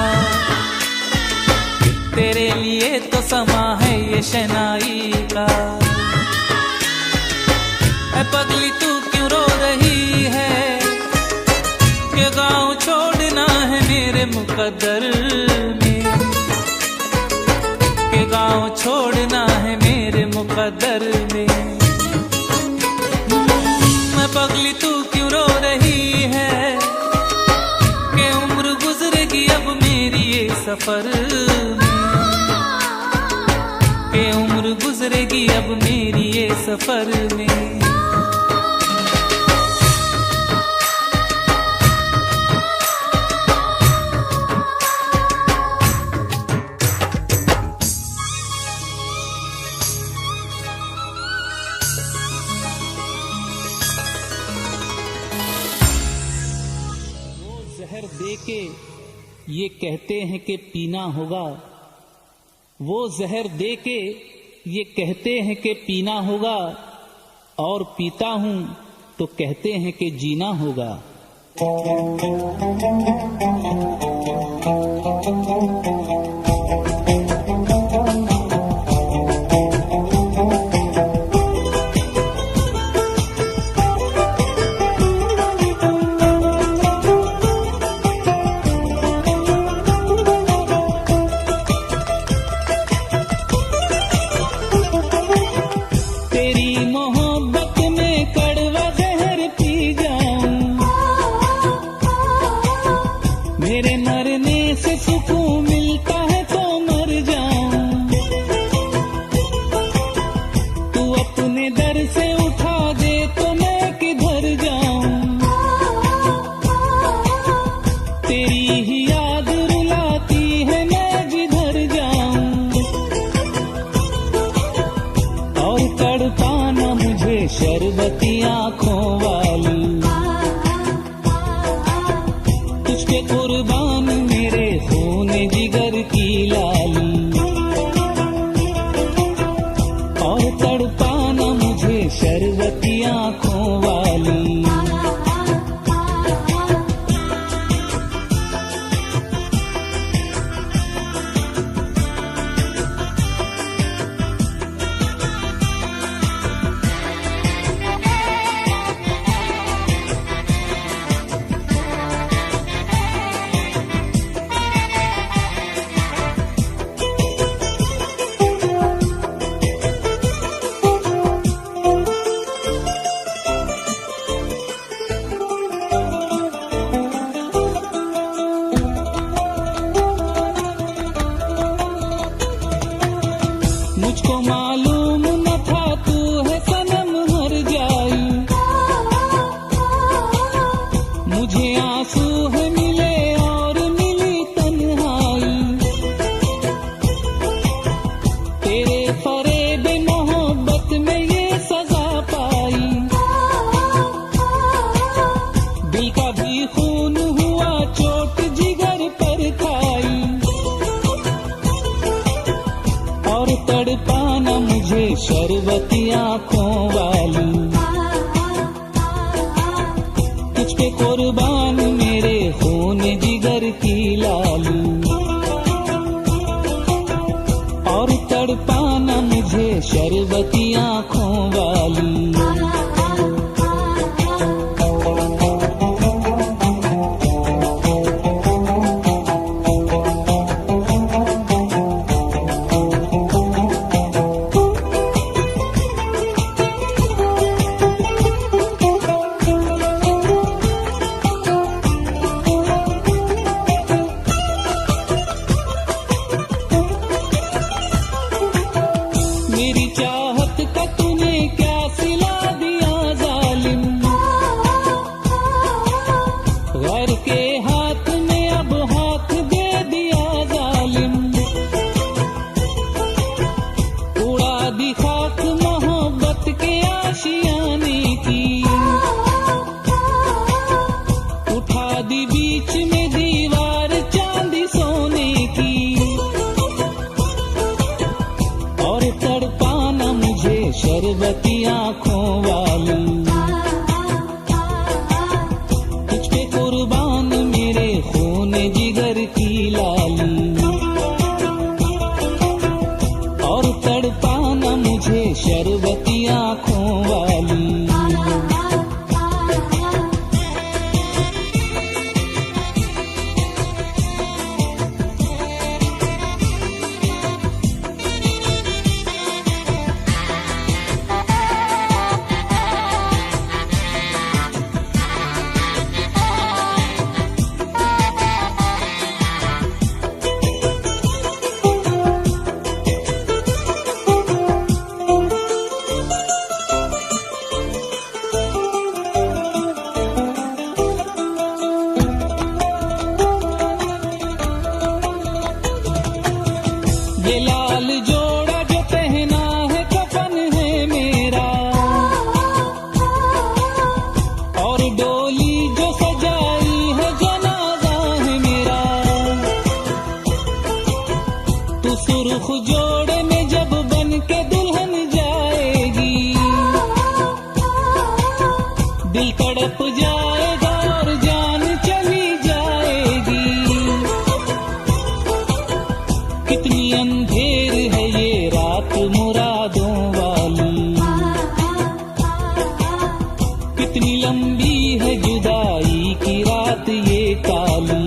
तेरे लिए तो समा है ये शहनाई का। पगली तू क्यों रो रही है, कि गाँव छोड़ना है मेरे मुकद्दर में, कि गाँव छोड़ना है मेरे मुकद्दर में। मैं पगली तू क्यों रो रही है, कि उम्र गुजरेगी अब मेरी ये सफर में, कि उम्र गुजरेगी अब मेरी ये सफर में। जहर देके ये कहते हैं कि पीना होगा, वो जहर देके ये कहते हैं कि पीना होगा, और पीता हूं तो कहते हैं कि जीना होगा। मेरे मरने से सुकून मिलता है तो मर जाऊं, तू अपने दर से उठा दे तो मैं किधर जाऊं। तेरी ही याद रुलाती है मैं जिधर जाऊं, और तड़पाना मुझे शरबती आंखों वाली, तुझके कुर्बान मेरे खून जिगर की लाली, और तड़पाना मुझे शरबती आंखों वाली। मुझको मालूम न था तू है सनम मर जाई, मुझे आंसू और तड़पाना मुझे शरबती आंखों वाली, तुझ पे कुर्बान मेरे खून जिगर की लाली, और तड़पाना मुझे शरबती आंखों वाली। मेरी चाहत का तूने क्या सिला दिया जालिम, गैर के हाथ में अब हाथ दे दिया जालिम, उड़ा दी खाक मोहब्बत के आशियाने की, उठा दी बीच में दीवार चांदी सोने की, और तड़पाना मुझे शरबती आंखों वाली, तुझ पे कुर्बान मेरे खून जिगर की लाली, और तड़पाना मुझे शरबती आंखों वाली। ये लाल जोड़ा जो पहना है कफन है मेरा, और डोली जो सजाई है जनाजा है मेरा, तू सुर्ख जोड़े में जब बन के दुल्हन जाएगी, दिल तड़प जाएगा और जान चली जाएगी, कितनी अंधेर है ये रात मुरादों वाली, कितनी लंबी है जुदाई की रात ये काली,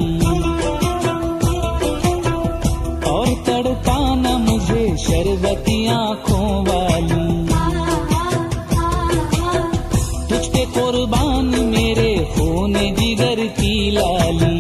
और तड़पाना मुझे शरबती आंखों वाली, तुझ पे कुर्बान मेरे खून जिगर की लाली।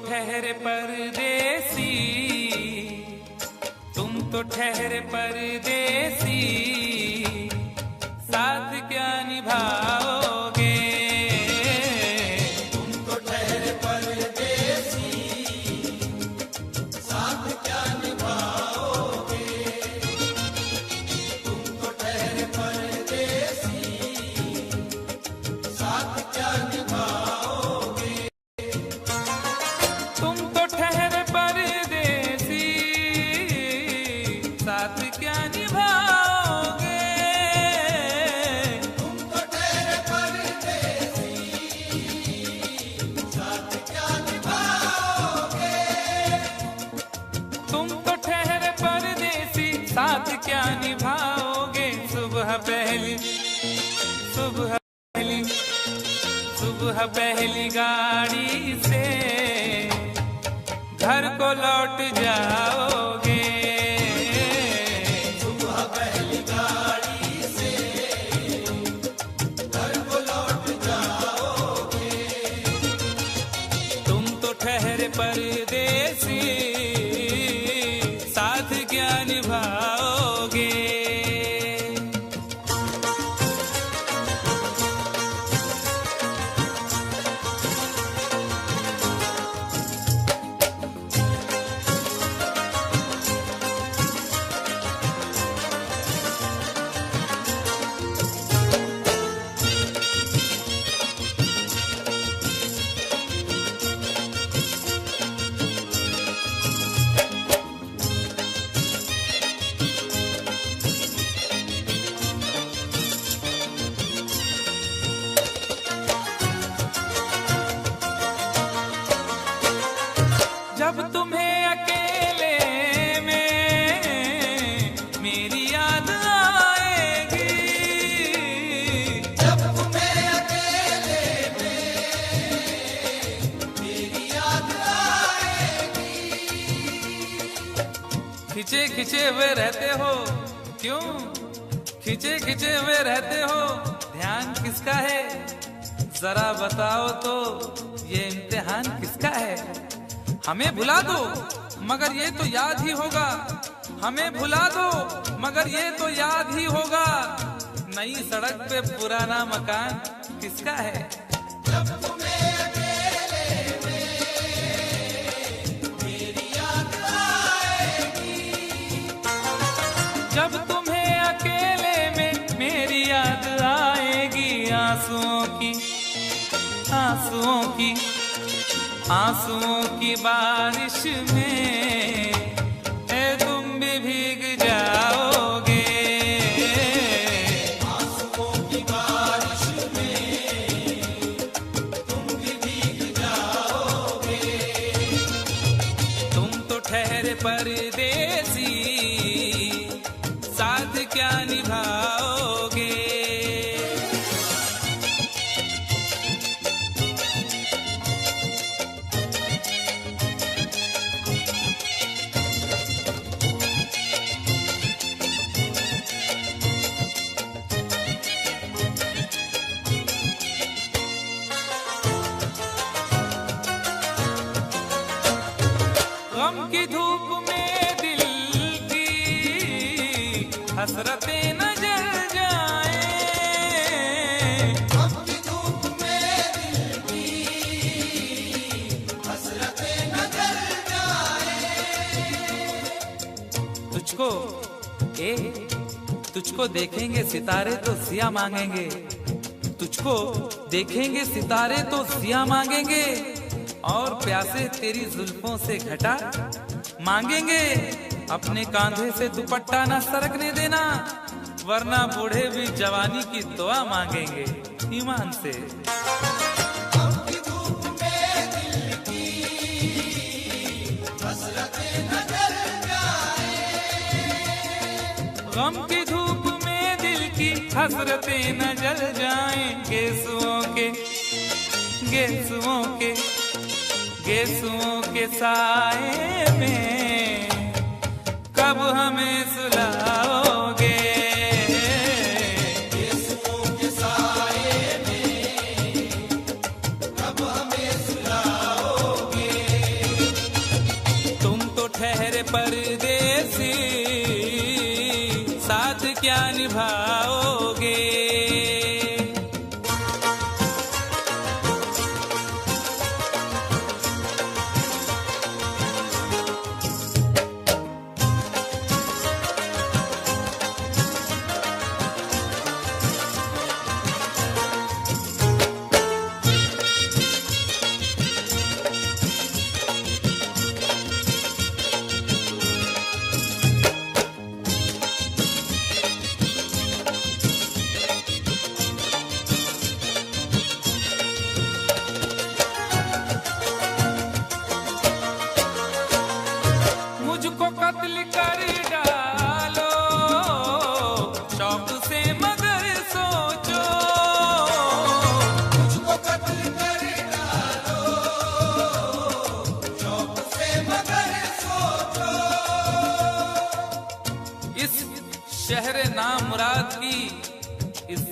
ठहरे परदेसी, तुम तो ठहरे परदेसी, साथ क्या निभाओगे, तुम तो ठहरे परदेसी, साथ क्या निभाओगे, तुम तो ठहरे परदेसी, साथ क्या निभाओगे, तुम तो ठहरे परदेसी, साथ क्या निभाओगे, तुम तो ठहरे परदेसी, साथ क्या निभाओगे, तुम तो ठहरे परदेसी, साथ क्या निभाओगे, सुबह पहली, सुबह पहली, सुबह पहली गाड़ी से घर को लौट जाओगे। सुबह पहली गाड़ी से घर को लौट जाओगे। तुम तो ठहरे परदेसी, साथ क्या निभाओगे। जब तुम्हें अकेले में मेरी याद आएगी, जब तुम्हें अकेले में मेरी याद आएगी। खिंचे खिंचे हुए रहते हो क्यों, खिंचे खिंचे हुए रहते हो, ध्यान किसका है जरा बताओ तो, ये इम्तिहान किसका है। हमें भुला दो मगर ये तो याद ही होगा, हमें भुला दो मगर ये तो याद ही होगा। नई सड़क पे पुराना मकान किसका है। जब तुम्हें अकेले में मेरी याद आएगी। जब तुम्हें अकेले में मेरी याद आएगी। आंसुओं की आंसुओं की आंसुओं की बारिश में तुम भी भीग जाओगे। आंसुओं की बारिश में तुम भी भीग जाओगे। तुम तो ठहरे परदेसी, साथ क्या निभाओगे। गम की धूप में दिल की हसरतें न जल जाएं। गम की धूप में दिल की हसरतें न जल जाएं। तुझको देखेंगे सितारे तो सिया मांगेंगे। तुझको देखेंगे सितारे तो सिया मांगेंगे, और प्यासे तेरी जुल्फों से घटा मांगेंगे। अपने कांधे से दुपट्टा न सरकने देना, वरना बूढ़े भी जवानी की दुआ मांगेंगे ईमान से। गम की धूप में दिल की हसरतें न जल जाएं। गम की धूप में दिल की हसरतें न जल जाएं। गेसुओं के साए में कब हमें सुलाओगे। गेसुओं के साए में कब हमें सुलाओगे। तुम तो ठहरे परदेसी, साथ क्या निभाओगे।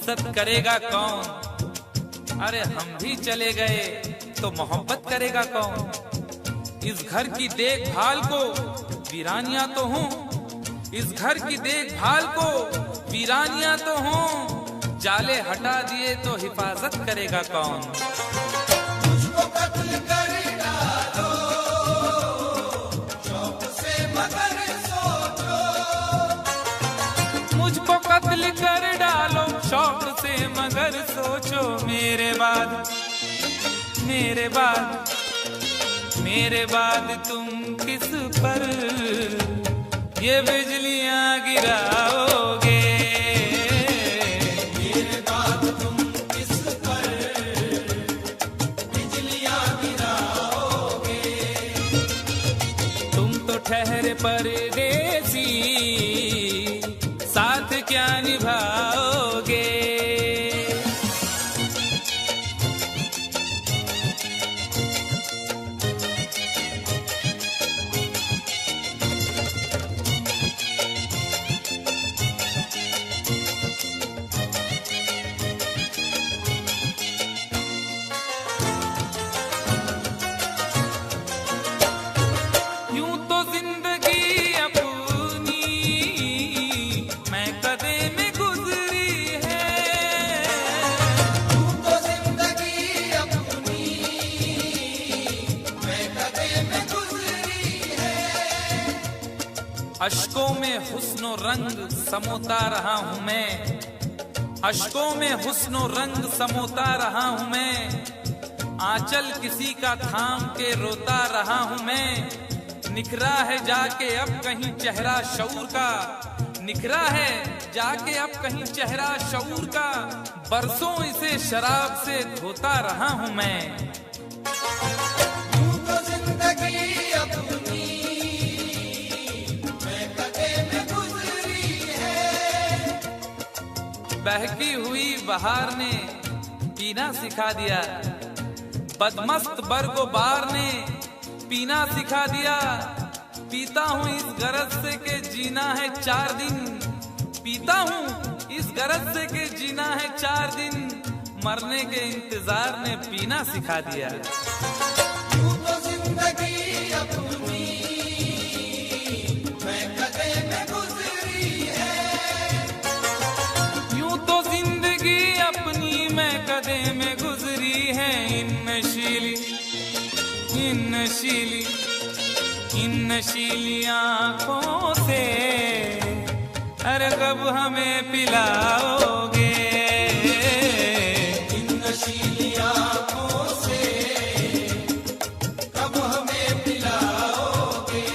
इज्जत करेगा कौन? अरे हम भी चले गए तो मोहब्बत करेगा कौन? इस घर की देखभाल को वीरानियां तो हूँ, इस घर की देखभाल को वीरानियां तो हूँ, जाले हटा दिए तो हिफाजत करेगा कौन? मुझको कत्ल कर डालो शौक से मगर सोचो, मुझको कत्ल कर डालो शौक से मगर सोचो, मेरे बाद मेरे बाद मेरे बाद तुम किस पर ये बिजलियां गिराओगे? मेरे बाद तुम किस पर बिजलियां गिराओगे? तुम तो ठहरे परदेसी, साथ क्या निभाओगे? यूं तो जिंदगी अपनी मैं कदे में गुजरी है, तू तो जिंदगी अपनी मैं कदे में गुजरी है। अश्कों में हुस्नो रंग समोता रहा हूं मैं, अश्कों में हुस्नो रंग समोता रहा हूं मैं, आंचल किसी का थाम के रोता रहा हूं मैं। निखरा है जाके अब कहीं चेहरा शऊर का, निखरा है जाके अब कहीं चेहरा शऊर का, बरसों इसे शराब से धोता रहा हूं मैं। तू तो जिंदगी अपनी मैं कदे में गुजरी है। बहकी हुई बहार ने पीना सिखा दिया, बदमस्त बरगो बार ने पीना सिखा दिया। पीता हूँ इस गरज से के जीना है 4 दिन, पीता हूँ इस गरज से के जीना है 4 दिन, मरने के इंतजार ने पीना सिखा दिया। तू तो जिंदगी अपनी मैं कदे में गुजरी है। यूं तो जिंदगी अपनी मैं कदे में गुजरी है। इन नशीली आंखों से अरे कब हमें पिलाओगे? इन नशीली आंखों से कब हमें पिलाओगे?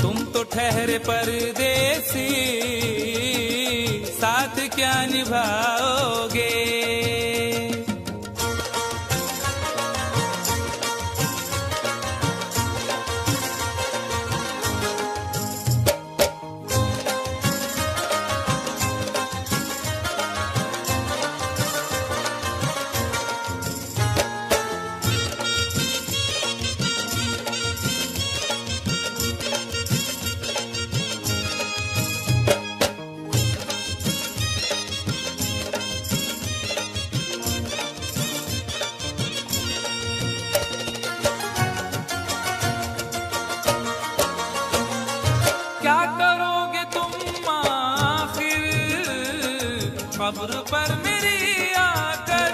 तुम तो ठहरे परदेसी, साथ क्या निभाओगे? क्या करोगे तुम आखिर कब्र पर मेरी आकर?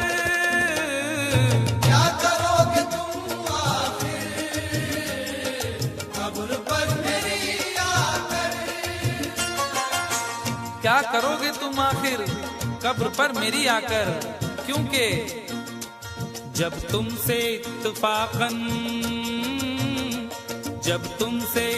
क्या करोगे तुम आखिर कब्र पर मेरी आकर? क्या करोगे तुम आखिर कब्र पर मेरी आकर? क्योंकि जब तुमसे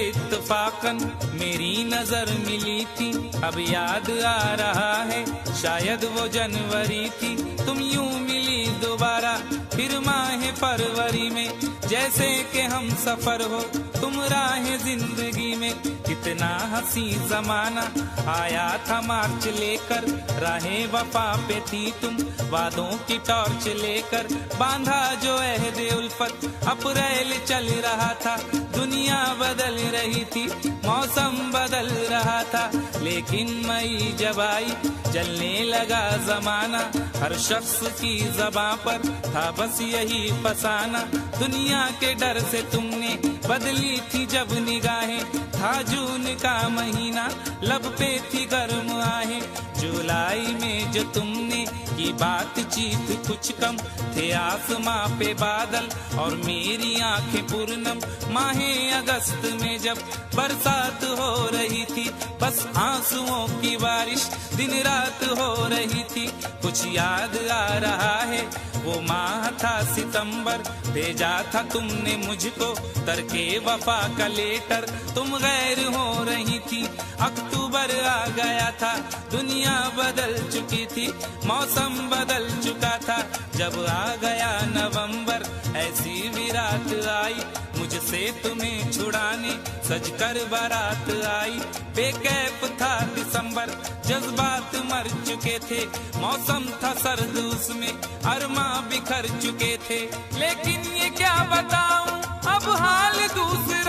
इत्तफाकन मेरी नजर मिली थी, अब याद आ रहा है शायद वो जनवरी थी। तुम यूं मिली दोबारा फिर माह फरवरी में, जैसे कि हम सफर हो तुम राह जिंदगी में। कितना हंसी जमाना आया था मार्च लेकर, राहे वफा पे थी तुम वादों की टॉर्च लेकर। बांधा जो अहद उल्फत अप्रैल चल रहा था, दुनिया बदल रही थी, मौसम बदल रहा था, लेकिन मई जब आई जलने लगा जमाना। हर शख्स की ज़बां पर था बस यही फसाना। दुनिया के डर से तुमने बदली थी जब निगाहें, था जून का महीना लब पे थी गर्म आहें। जुलाई में जो तुमने की बातचीत कुछ कम थे, आसमां पे बादल और मेरी आंखें पूर्णम। माहे अगस्त में जब बरसात हो रही थी, बस आंसुओं की बारिश दिन रात हो रही थी। कुछ याद आ रहा है वो माह था सितंबर, भेजा था तुमने मुझको तरके वफा का लेटर। तुम गैर हो रही थी, अक्टूबर आ गया था, दुनिया बदल चुकी थी, मौसम बदल चुका था। जब आ गया नवंबर ऐसी भी रात आई, मुझसे तुम्हें छुड़ाने सजकर बारात आई। बेकैफ था दिसंबर, जज्बात मर चुके थे, मौसम था सर्द उसमें अरमा बिखर चुके थे। लेकिन ये क्या बताऊं अब हाल दूसरा